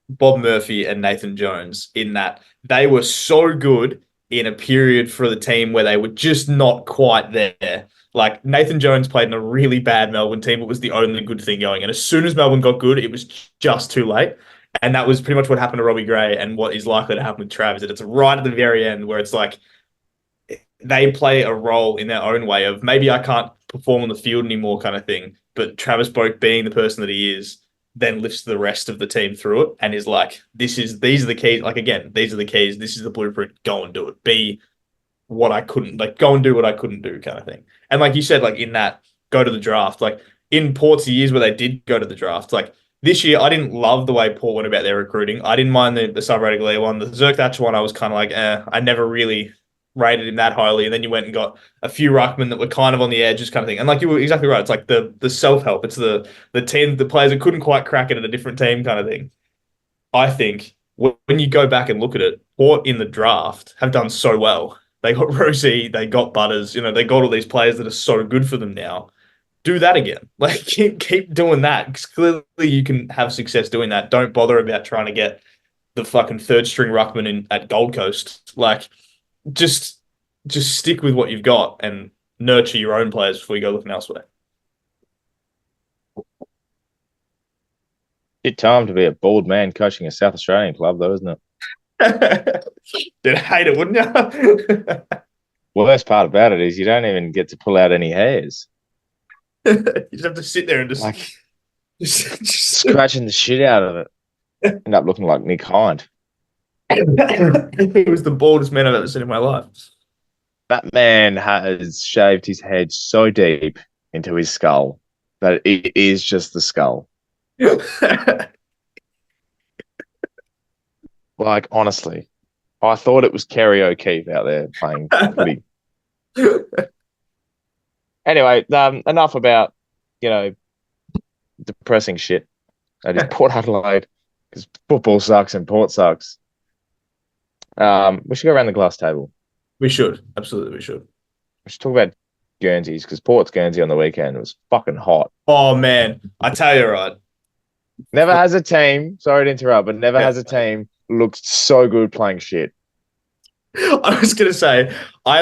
Bob Murphy and Nathan Jones in that they were so good in a period for the team where they were just not quite there. Like Nathan Jones played in a really bad Melbourne team. It was the only good thing going. And as soon as Melbourne got good, it was just too late. And that was pretty much what happened to Robbie Gray and what is likely to happen with Trav is that it's right at the very end where it's like they play a role in their own way of maybe I can't perform on the field anymore kind of thing. But Travis Boak being the person that he is, then lifts the rest of the team through it and is like, these are the keys. Like again, these are the keys. This is the blueprint. Go and do it. Be what I couldn't like go and do what I couldn't do kind of thing. And like you said, like in that go to the draft, like in Port's years where they did go to the draft, like this year I didn't love the way Port went about their recruiting. I didn't mind the sub-rated League one. The Zerk Thatcher one I was kind of like, I never really rated him that highly. And then you went and got a few ruckmen that were kind of on the edges kind of thing. And like you were exactly right. It's like the self-help. It's the team, the players that couldn't quite crack it at a different team kind of thing. I think when you go back and look at it, Port in the draft have done so well. They got Rosie, they got Butters, they got all these players that are so good for them now. Do that again. Like keep doing that. Because clearly you can have success doing that. Don't bother about trying to get the fucking third string ruckman at Gold Coast. Like just stick with what you've got and nurture your own players before you go looking elsewhere. It's time to be a bald man coaching a South Australian club, though, isn't it? You'd hate it, wouldn't you? Worst part about it is you don't even get to pull out any hairs. You just have to sit there and just scratching the shit out of it. End up looking like Nick Hind. He was the baldest man I've ever seen in my life. That man has shaved his head so deep into his skull that it is just the skull. Like, honestly, I thought it was Kerry O'Keefe out there playing footy. Anyway, enough about, depressing shit. That is Port Adelaide because football sucks and Port sucks. We should go around the glass table. We should. Absolutely, we should. We should talk about Guernseys because Port's Guernsey on the weekend was fucking hot. Oh, man. I tell you, right. Never has a team, sorry to interrupt, but never has a team looked so good playing shit. I was gonna say, I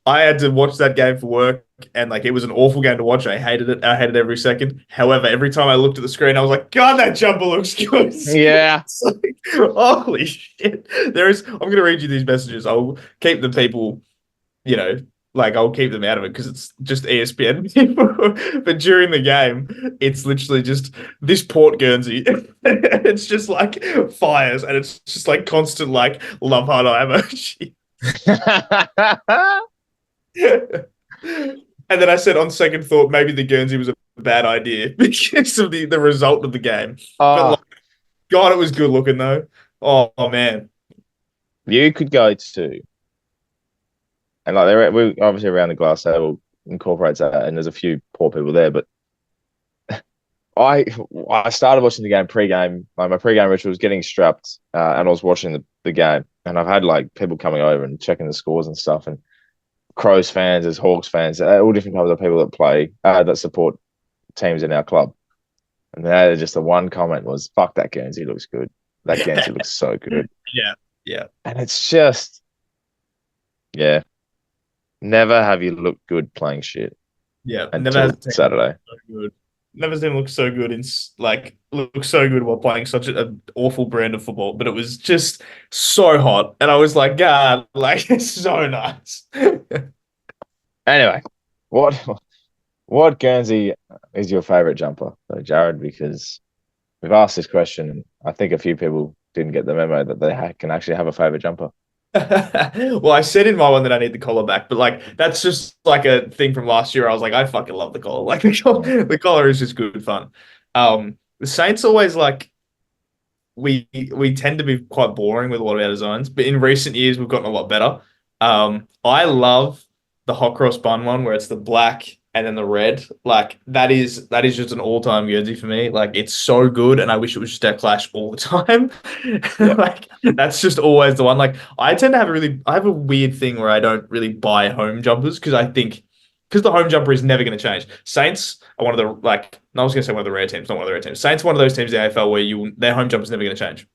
had to watch that game for work, and like it was an awful game to watch. I hated it. I hated every second. However, every time I looked at the screen, I was like, God, that jumper looks good. Yeah. It's like, holy shit. I'm gonna read you these messages. I'll keep the people, I'll keep them out of it because it's just ESPN people. But during the game, it's literally just this Port Guernsey. It's just like fires and it's just like constant like love heart eye emoji. And then I said on second thought, maybe the Guernsey was a bad idea because of the result of the game. But like, God, it was good looking though. Oh man. You could go to. And like we're obviously around the glass table incorporates that, and there's a few poor people there. But I started watching the game pre-game. Like my pre-game ritual was getting strapped, and I was watching the game. And I've had like people coming over and checking the scores and stuff. And Crows fans, there's Hawks fans, all different types of people that play that support teams in our club. And then just the one comment was, "Fuck that Guernsey looks good. That Guernsey looks so good." Yeah. And it's just, yeah. Never have you looked good playing shit. Yeah, never has Saturday. So good. Never seen him look so good look so good while playing such an awful brand of football. But it was just so hot, and I was like, God, like it's so nice. Anyway, what Guernsey is your favorite jumper, though, Jared? Because we've asked this question. I think a few people didn't get the memo that they can actually have a favorite jumper. Well, I said in my one that I need the collar back, but like that's just like a thing from last year. I was like, I fucking love the collar. Like the collar is just good fun. The Saints always like we tend to be quite boring with a lot of our designs, but in recent years we've gotten a lot better. I love the hot cross bun one where it's the black and then the red. Like that is just an all-time Guernsey for me. Like it's so good, and I wish it was just our clash all the time. Yeah. Like that's just always the one. Like I have a weird thing where I don't really buy home jumpers because the home jumper is never going to change. Saints are one of the like I was going to say one of the rare teams, not one of the rare teams. Saints are one of those teams in the AFL where their home jumper is never going to change.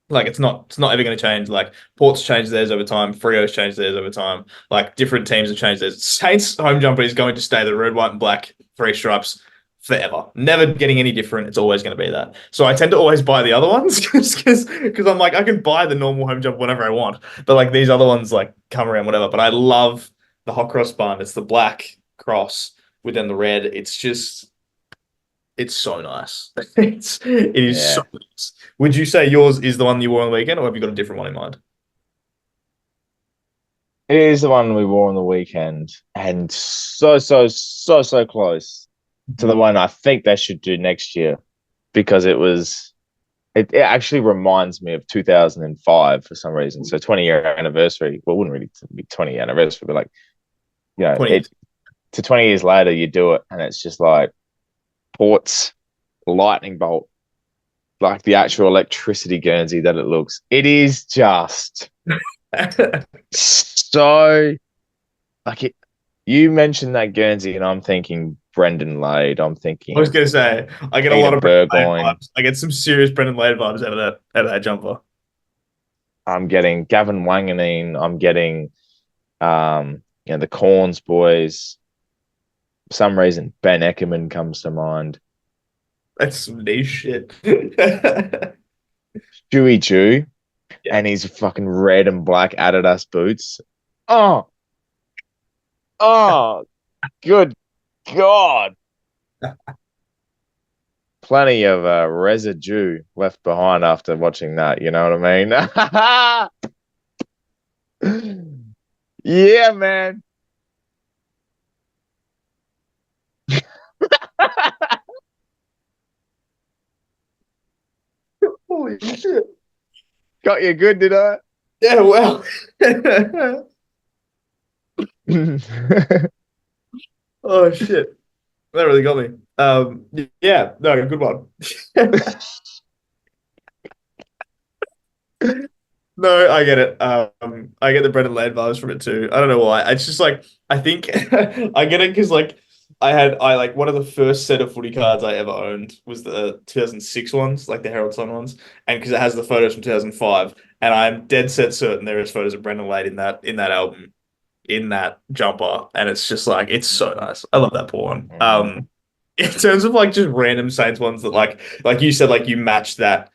Like it's not ever going to change. Like Port's changed theirs over time, Frio's changed theirs over time. Like different teams have changed theirs. Saints home jumper is going to stay the red, white, and black 3 stripes forever. Never getting any different. It's always going to be that. So I tend to always buy the other ones because I'm like I can buy the normal home jumper whenever I want, but like these other ones like come around whatever. But I love the hot cross bun. It's the black cross within the red. It's so nice. It is so Yeah. nice. Would you say yours is the one you wore on the weekend, or have you got a different one in mind? It is the one we wore on the weekend, and so close to the one I think they should do next year because it actually reminds me of 2005 for some reason. So 20-year anniversary. Well, it wouldn't really be 20-year anniversary, but like, 20. to 20 years later, you do it, and it's just like Port's lightning bolt, like the actual electricity Guernsey that it looks. It is just so like it. You mentioned that Guernsey, and I'm thinking Brendan Lade. I'm I was thinking gonna say I get a lot Peter of Brendan Lade Burgoyne. vibes. I get some serious Brendan Lade vibes out of that jumper. I'm getting Gavin Wanganeen. I'm getting the Corns boys. For some reason, Ben Eckerman comes to mind. That's some niche shit. Stewie Jew Yeah. and his fucking red and black Adidas boots. Oh, good God. Plenty of residue left behind after watching that. You know what I mean? Yeah, man. Holy shit! Got you good, did I? Yeah, well. Oh shit! That really got me. Yeah, no, good one. No, I get it. I get the Brendan Lade vibes from it too. I don't know why. It's just like I think I get it because like I like one of the first set of footy cards I ever owned was the 2006 ones, like the Herald Sun ones, and because it has the photos from 2005, and I'm dead set certain there is photos of Brendan Lade in that album, in that jumper, and it's just like it's so nice. I love that poor one. In terms of like just random Saints ones that like you said, like you match that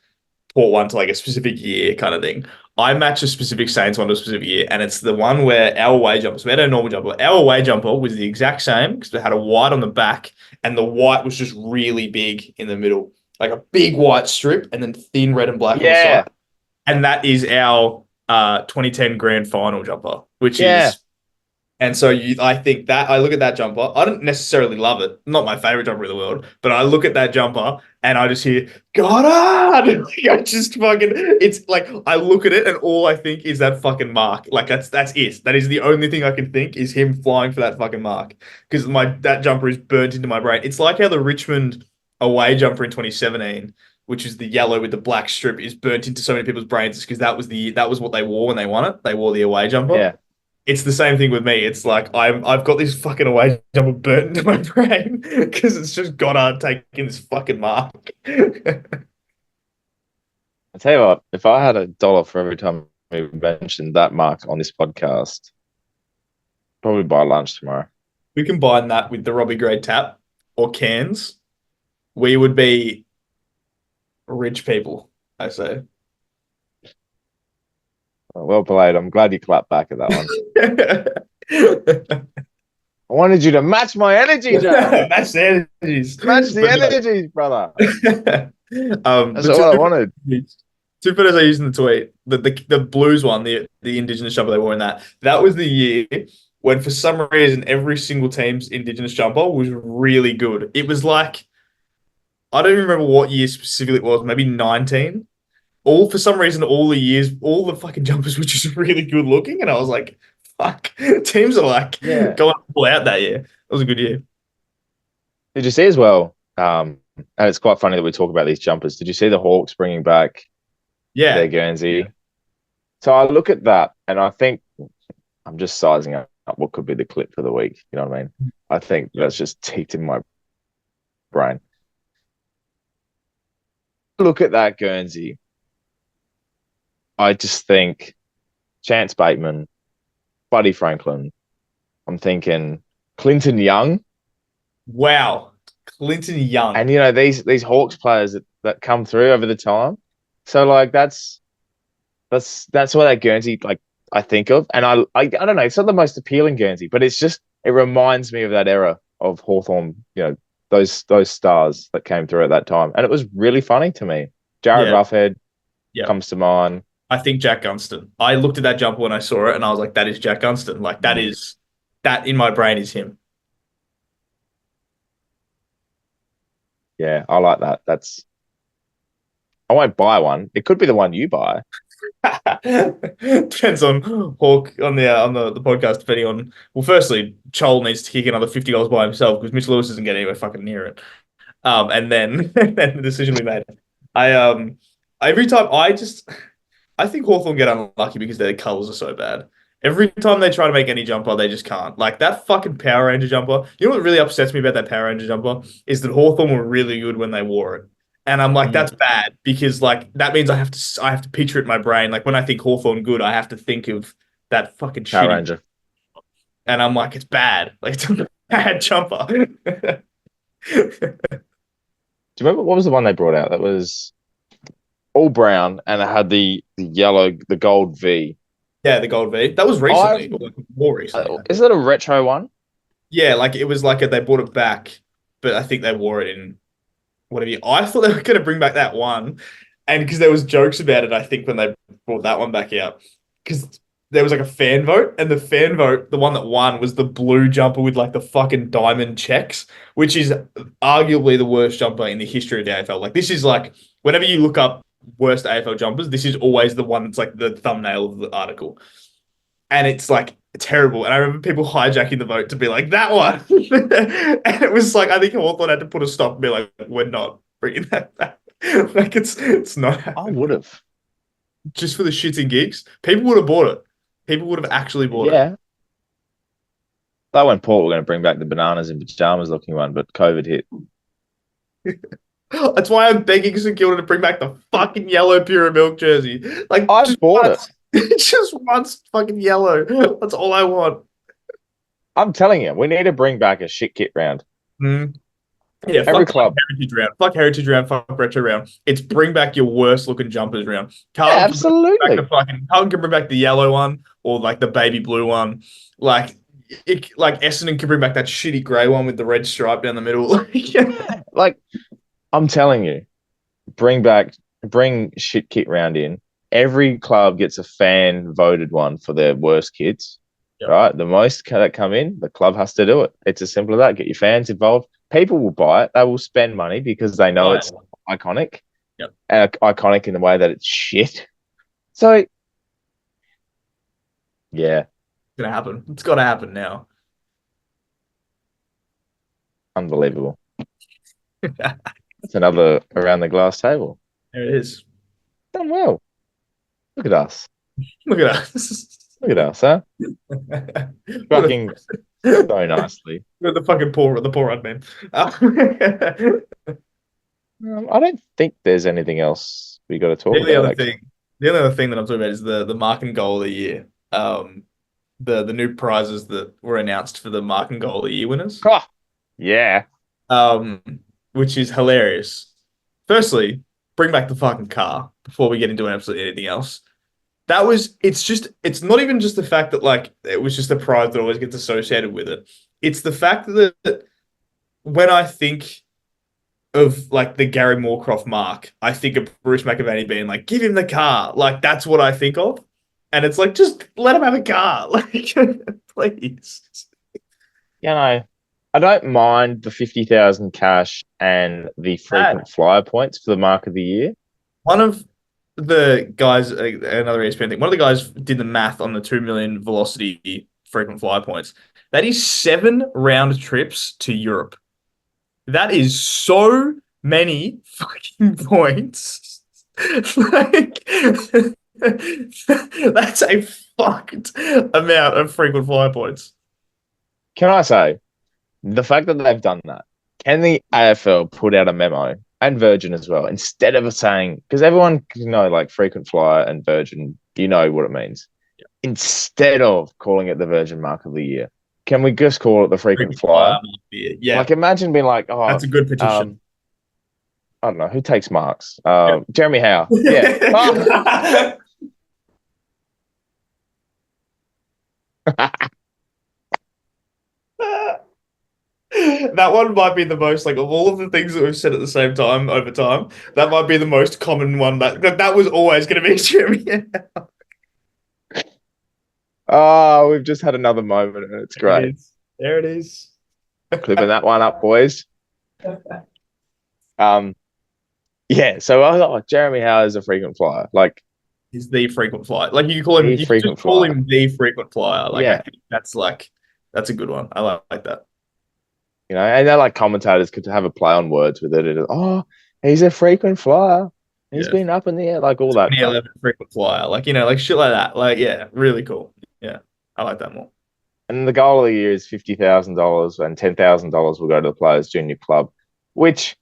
Port one to like a specific year kind of thing. I match a specific Saints one to a specific year, and it's the one where our away jumper, so we had a normal jumper. Our away jumper was the exact same because it had a white on the back, and the white was just really big in the middle, like a big white strip, and then thin red and black on the Yeah. side. And that is our 2010 grand final jumper, which Yeah. is. And so I think that I look at that jumper. I don't necessarily love it. Not my favorite jumper in the world, but I look at that jumper and I just hear "God!" Like, I just fucking. It's like I look at it and all I think is that fucking mark. Like that's it. That is the only thing I can think is him flying for that fucking mark because that jumper is burnt into my brain. It's like how the Richmond away jumper in 2017, which is the yellow with the black strip, is burnt into so many people's brains because that was what they wore when they won it. They wore the away jumper. Yeah. It's the same thing with me. It's like I've got this fucking away jumper burnt into my brain because it's just Goddard taking this fucking mark. I tell you what, if I had $1 for every time we mentioned that mark on this podcast, probably buy lunch tomorrow. We combine that with the Robbie Gray tap or cans, we would be rich people, I say. Well played. I'm glad you clapped back at that one. I wanted you to match my energy, Joe. Match the energies. Match the energies, brother. That's The all I wanted. two photos I used in the tweet, the blues one, the Indigenous jumper they wore in that was the year when for some reason every single team's Indigenous jumper was really good. It was like I don't even remember what year specifically it was, maybe 19. All for some reason, all the years, all the fucking jumpers were just really good looking, and I was like, "Fuck!" Teams are like Yeah. going all out that year. It was a good year. Did you see as well? And it's quite funny that we talk about these jumpers. Did you see the Hawks bringing back their Yeah, Guernsey? So I look at that and I think I'm just sizing up what could be the clip for the week. You know what I mean? I think yeah, that's just ticked in my brain. Look at that Guernsey. I just think Chance Bateman, Buddy Franklin. I'm thinking Clinton Young, wow, Clinton Young. and these Hawks players that come through over the time. So like that's what that Guernsey like I think of, and I don't know. It's not the most appealing Guernsey, but it reminds me of that era of Hawthorn. Those stars that came through at that time, and it was really funny to me. Jared Yeah, Roughhead yeah. comes to mind. I think Jack Gunston. I looked at that jumper when I saw it, and I was like, "That is Jack Gunston." Like that in my brain is him. Yeah, I like that. I won't buy one. It could be the one you buy. Depends on Hawk on the podcast. Depending on firstly, Chol needs to kick another $50 by himself because Mitch Lewis isn't getting anywhere fucking near it. And then and then the decision we made. I every time I think Hawthorn get unlucky because their colours are so bad. Every time they try to make any jumper, they just can't. Like that fucking Power Ranger jumper. You know what really upsets me about that Power Ranger jumper is that Hawthorn were really good when they wore it. And I'm like, that's bad because like that means I have to picture it in my brain. Like when I think Hawthorn good, I have to think of that fucking Power shitty. Ranger. And I'm like, it's bad. Like it's a bad jumper. Do you remember what was the one they brought out? That was all brown and it had the gold V. Yeah, the gold V. That was recently, or like more recently. Is that a retro one? Yeah, like it was like they brought it back, but I think they wore it in whatever year. I thought they were going to bring back that one, and because there was jokes about it, I think when they brought that one back out, because there was like a fan vote, and the fan vote, the one that won was the blue jumper with like the fucking diamond checks, which is arguably the worst jumper in the history of the AFL. Like this is like whenever you look up worst AFL jumpers, this is always the one that's like the thumbnail of the article. And it's like terrible. And I remember people hijacking the vote to be like, that one. And it was like, I think Hawthorn had to put a stop and be like, we're not bringing that back. Like, it's not I happening. would have. Just for the shits and gigs. People would have bought it. People would have actually bought it. Yeah. That when Port were going to bring back the bananas in pajamas looking one, but COVID hit. That's why I'm begging St Kilda to bring back the fucking yellow Pure Milk jersey. Like, I bought it. Just once fucking yellow. That's all I want. I'm telling you, we need to bring back a shit kit round. Mm. Yeah, Every fuck club. heritage round. Fuck heritage round. Fuck retro round. It's bring back your worst looking jumpers round. Yeah, absolutely. Carlton can bring back the yellow one or like the baby blue one. Like Essendon can bring back that shitty grey one with the red stripe down the middle. Yeah. Like, I'm telling you, bring shit kit round in. Every club gets a fan voted one for their worst kits. Yep. Right? The most that come in, the club has to do it. It's as simple as that. Get your fans involved. People will buy it. They will spend money because they know it's iconic. Yep. And iconic in the way that it's shit. So, yeah. It's gonna happen. It's gotta happen now. Unbelievable. That's another around the glass table. There it is. Done well. Look at us. Look at us. Look at us, huh? Fucking so nicely. We're the fucking poor run man. I don't think there's anything else we got to talk about. The only other thing that I'm talking about is the mark and goal of the year. The new prizes that were announced for the mark and goal of the year winners. Oh, yeah. Which is hilarious. Firstly, bring back the fucking car before we get into absolutely anything else. It's not even just the fact that like it was just a prize that always gets associated with it. It's the fact that when I think of like the Gary Moorcroft mark, I think of Bruce McAvaney being like, give him the car. Like that's what I think of. And it's like, just let him have a car. Like, please. I don't mind the 50,000 cash and the frequent flyer points for the mark of the year. One of the guys, another ESPN thing, one of the guys did the math on the 2 million velocity frequent flyer points. That is 7 round trips to Europe. That is so many fucking points. Like, that's a fucked amount of frequent flyer points. Can I say, the fact that they've done that, can the AFL put out a memo, and Virgin as well, instead of saying, because everyone like frequent flyer and Virgin, you know what it means. Yeah. Instead of calling it the Virgin mark of the year, can we just call it the frequent flyer? Yeah. Like imagine being like, oh, that's a good petition. I don't know who takes marks. Jeremy Howe. Yeah. That one might be the most, like, of all of the things that we've said at the same time over time, that might be the most common one. That was always going to be Jeremy. Oh, we've just had another moment and it's great. There it is. Clipping that one up, boys. Yeah, so I was like, Jeremy Howe is a frequent flyer. Like, he's the frequent flyer. Like, you call him, you just call him the frequent flyer. Like, yeah. I think that's a good one. I like that. You know, and they're like commentators could have a play on words with it. Oh, he's a frequent flyer. He's been up in the air, like all that. 2011 frequent flyer, like, you know, like shit like that. Like, yeah, really cool. Yeah, I like that more. And the goal of the year is $50,000, and $10,000 will go to the Players Junior Club, which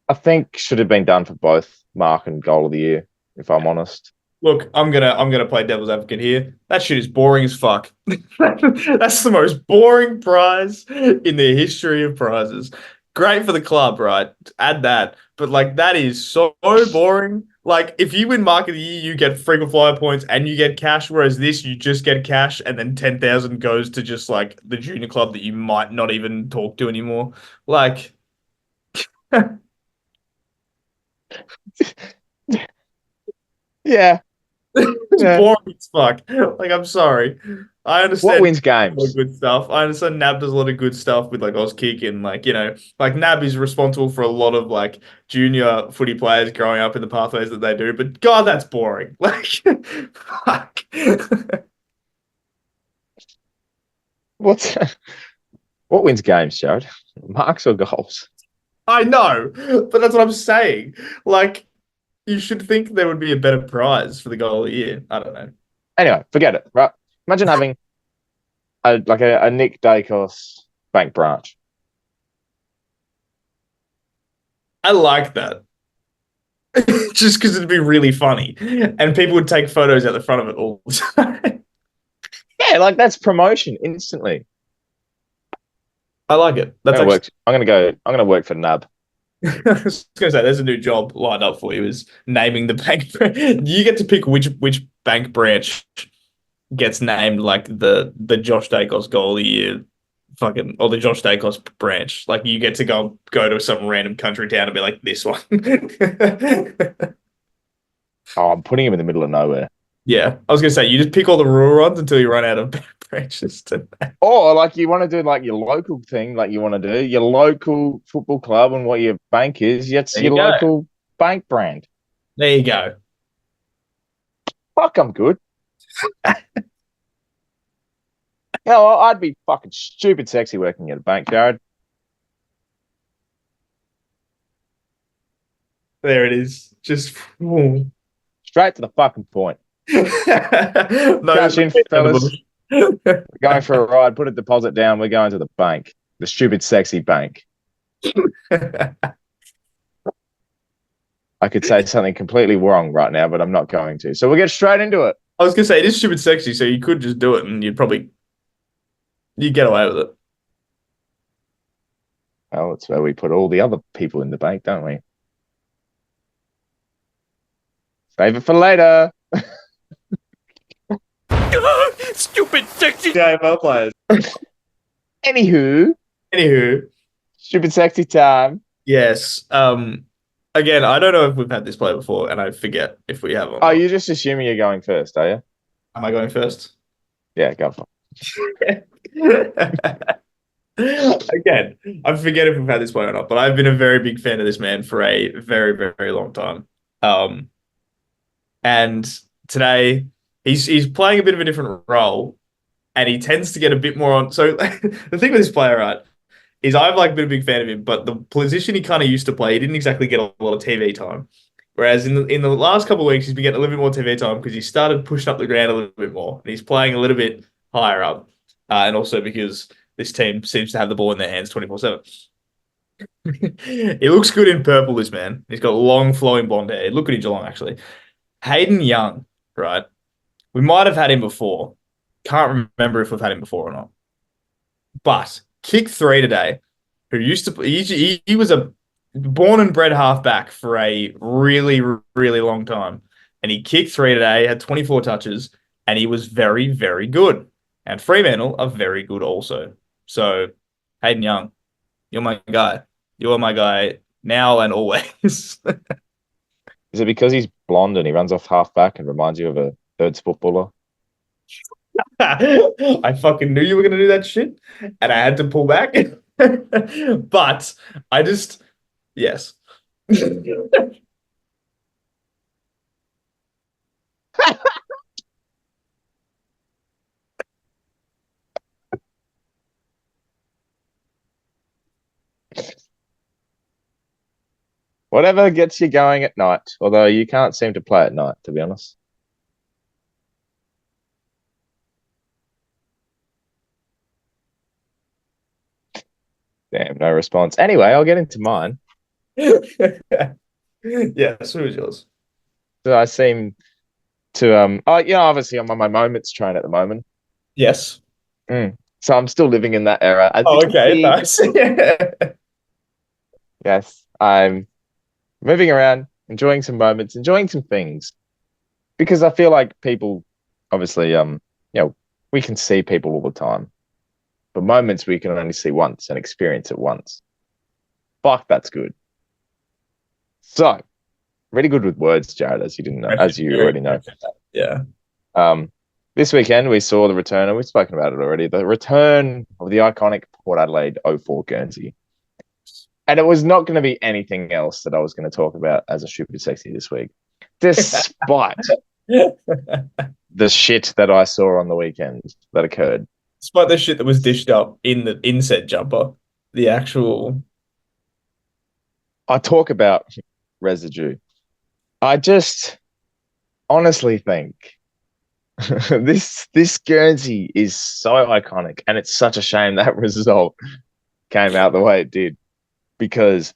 I think should have been done for both mark and goal of the year, if I'm honest. Look, I'm gonna play devil's advocate here. That shit is boring as fuck. That's the most boring prize in the history of prizes. Great for the club, right? Add that. But like that is so boring. Like if you win mark of the year, you get frequent flyer points and you get cash, whereas this you just get cash and then 10,000 goes to just like the junior club that you might not even talk to anymore. Like yeah. It's boring as fuck. Like, I'm sorry. I understand what wins games. Good stuff. I understand Nab does a lot of good stuff with like Auskick and like, you know, like Nab is responsible for a lot of like junior footy players growing up in the pathways that they do. But God, that's boring. Like, fuck. What wins games, Jared? Marks or goals? I know, but that's what I'm saying. Like, you should think there would be a better prize for the goal of the year. I don't know. Anyway, forget it, right? Imagine having a Nick Dacos bank branch. I like that. Just because it'd be really funny. And people would take photos at the front of it all the time. Yeah, like that's promotion instantly. I like it. That's actually... I'm gonna work for NAB. I was going to say, there's a new job lined up for you, is naming the bank. You get to pick which bank branch gets named like the Josh Dacos goal of the year fucking, or the Josh Dacos branch. Like you get to go to some random country town and be like, this one. Oh, I'm putting him in the middle of nowhere. Yeah, I was going to say, you just pick all the rural ones until you run out of branches. Or like you want to do like your local thing, like you want to do your local football club and what your bank is. It's your local bank brand. There you go. Fuck, I'm good. You know, I'd be fucking stupid sexy working at a bank, Jared. There it is. Just straight to the fucking point. Cash in, fellas. Going for a ride, put a deposit down. We're going to the bank. The stupid, sexy bank. I could say something completely wrong right now, but I'm not going to. So we'll get straight into it. I was going to say, it is stupid sexy, so you could just do it and you'd get away with it. Oh, it's where we put all the other people in the bank, don't we? Save it for later. Stupid sexy AFL players. Anywho, stupid sexy time. Yes. Again, I don't know if we've had this play before, and I forget if we have or Oh, not. you're just assuming you're going first, are you? Am I going first? Yeah, go for Again, I forget if we've had this play or not, but I've been a very big fan of this man for a very, very long time. Um, and today he's playing a bit of a different role, and he tends to get a bit more on. So the thing with this player, right, is I've like been a big fan of him, but the position he kind of used to play, he didn't exactly get a lot of TV time. Whereas in the last couple of weeks, he's been getting a little bit more TV time because he started pushing up the ground a little bit more, and he's playing a little bit higher up, and also because this team seems to have the ball in their hands 24/7. He looks good in purple, this man. He's got long flowing blonde hair. Look at him, Geelong actually. Hayden Young, right? We might have had him before. Can't remember if we've had him before or not. But kick three today, who used to he was a born and bred halfback for a really, really long time. And he kicked three today, had 24 touches, and he was very, very good. And Fremantle are very good also. So, Hayden Young, you're my guy. You are my guy now and always. Is it because he's blonde and he runs off half back and reminds you of a thirds footballer? I fucking knew you were going to do that shit, and I had to pull back. But I just, yes. Whatever gets you going at night. Although you can't seem to play at night, to be honest. Damn, no response. Anyway, I'll get into mine. Yes, who is yours? So I seem to obviously I'm on my moments train at the moment. Yes. So I'm still living in that era. As you Oh, can okay, see, nice. yes, I'm moving around, enjoying some moments, enjoying some things. Because I feel like people obviously we can see people all the time. But moments we can only see once and experience it once. Fuck, that's good. So, really good with words, Jared, as you didn't know, as you already know. Yeah. This weekend we saw the return, and we've spoken about it already, the return of the iconic Port Adelaide 04 Guernsey. And it was not going to be anything else that I was going to talk about as a stupid sexy this week, despite the shit that I saw on the weekend that occurred. Despite the shit that was dished up in the inset jumper, the actual. I talk about residue. I just honestly think this Guernsey is so iconic, and it's such a shame that result came out the way it did. Because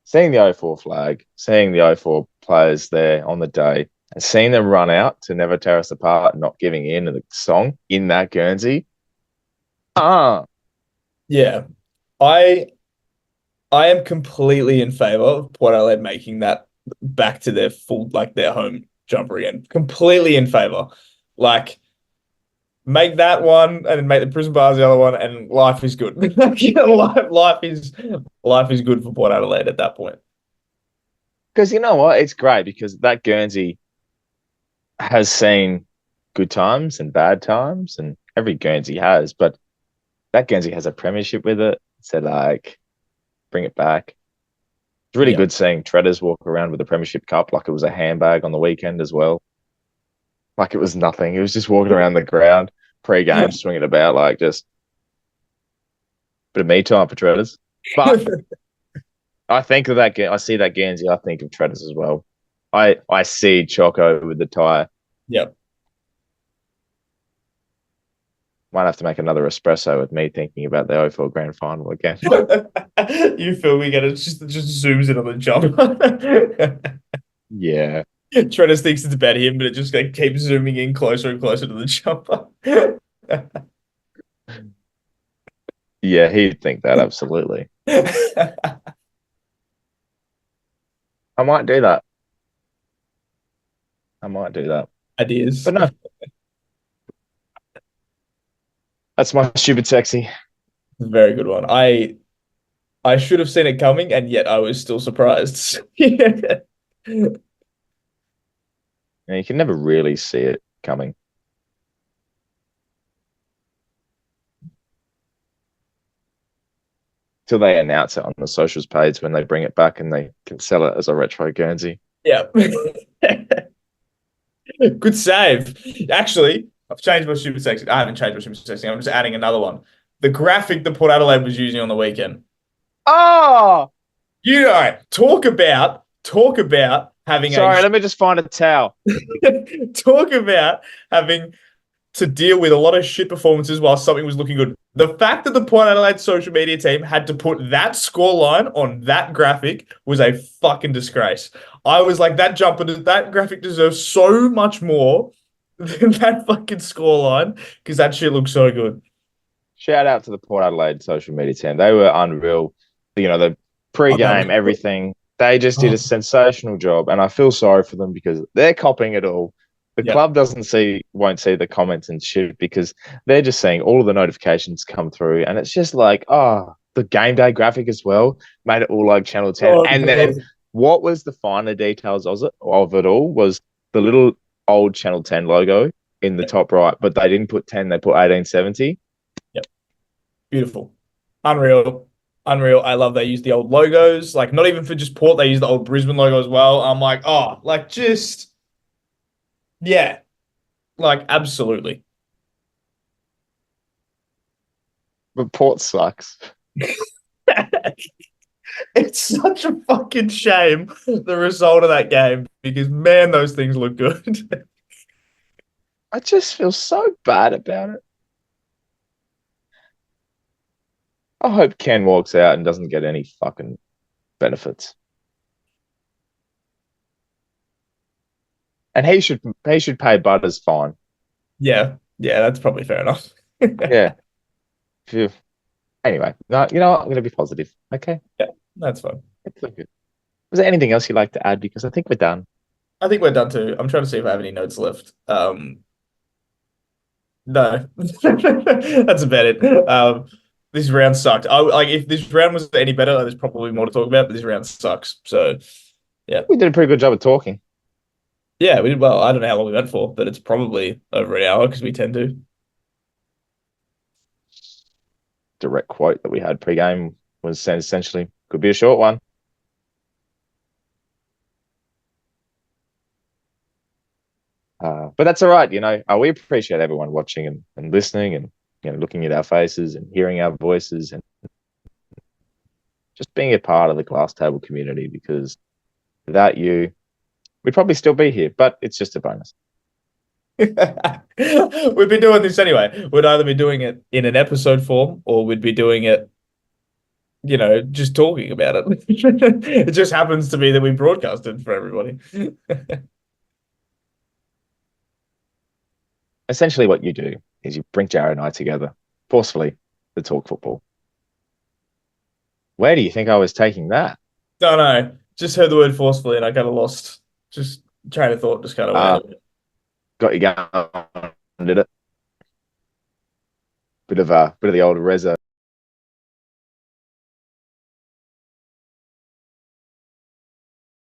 seeing the 04 flag, seeing the 04 players there on the day, and seeing them run out to Never Tear Us Apart, not giving in to the song in that Guernsey. Yeah. I am completely in favor of Port Adelaide making that back to their full, like their home jumper again. Completely in favor. Like, make that one and then make the prison bars the other one, and life is good. Life is good for Port Adelaide at that point. Because you know what? It's great because that Guernsey has seen good times and bad times, and every Guernsey has, but that Guernsey has a premiership with it. So, like, bring it back. It's really good seeing Treaders walk around with a premiership cup like it was a handbag on the weekend as well. Like it was nothing. He was just walking around the ground pre-game, swinging about like just bit of me time for Treaders. But I think of that. I see that Guernsey. I think of Treaders as well. I see Choco with the tie. Yep. Might have to make another espresso with me thinking about the 04 grand final again. You feel we get it just zooms in on the jump. Yeah. Treaders thinks it's about him, but it just like keeps zooming in closer and closer to the jumper. Yeah, he'd think that absolutely. I might do that. Ideas. But no. That's my stupid sexy. Very good one. I should have seen it coming, and yet I was still surprised. Yeah. And you can never really see it coming. Till they announce it on the socials page when they bring it back and they can sell it as a retro Guernsey. Yeah. Good save. Actually, I've changed my super section. I haven't changed my super section. I'm just adding another one. The graphic that Port Adelaide was using on the weekend. Oh, You know, talk about having sorry, let me just find a towel. talk about having to deal with a lot of shit performances while something was looking good. The fact that the Port Adelaide social media team had to put that scoreline on that graphic was a fucking disgrace. I was like, that graphic deserves so much more than that fucking scoreline because that shit looks so good. Shout out to the Port Adelaide social media team. They were unreal. The pre-game, everything. They just did a sensational job, and I feel sorry for them because they're copying it all. The Yeah. club won't see the comments and shit because they're just seeing all of the notifications come through, and it's just like, the game day graphic as well made it all like Channel 10. Oh, And God. then what was the finer details of it all was the little old Channel 10 logo in the top right, but they didn't put 10, they put 1870. Yep. Beautiful. Unreal. Unreal. I love they use the old logos. Like, not even for just Port, they use the old Brisbane logo as well. I'm like, yeah, like, absolutely. But Port sucks. It's such a fucking shame, the result of that game, because, man, those things look good. I just feel so bad about it. I hope Ken walks out and doesn't get any fucking benefits. And he should pay Butters fine. Yeah, that's probably fair enough. Yeah. Phew. Anyway, no, you know what? I'm going to be positive. Okay. Yeah, that's fine. It's all good. Was there anything else you'd like to add? Because I think we're done. I think we're done too. I'm trying to see if I have any notes left. No, that's about it. This round sucked. If this round was any better, there's probably more to talk about. But this round sucks. So yeah, We did a pretty good job of talking. yeah, we did well. I don't know how long we went for, but it's probably over an hour because we tend to. Direct quote that we had pre-game was essentially could be a short one. But that's all right. We appreciate everyone watching and listening and looking at our faces and hearing our voices and just being a part of the glass table community because without you, we'd probably still be here, but it's just a bonus. We'd be doing this anyway. We'd either be doing it in an episode form or we'd be doing it, just talking about it. It just happens to be that we broadcasted for everybody. Essentially, what you do is you bring Jared and I together forcefully to talk football. Where do you think I was taking that? Don't know. Just heard the word forcefully and I kind of lost. Just train of thought just kind of went. Got you going, did it? Bit of the old Reza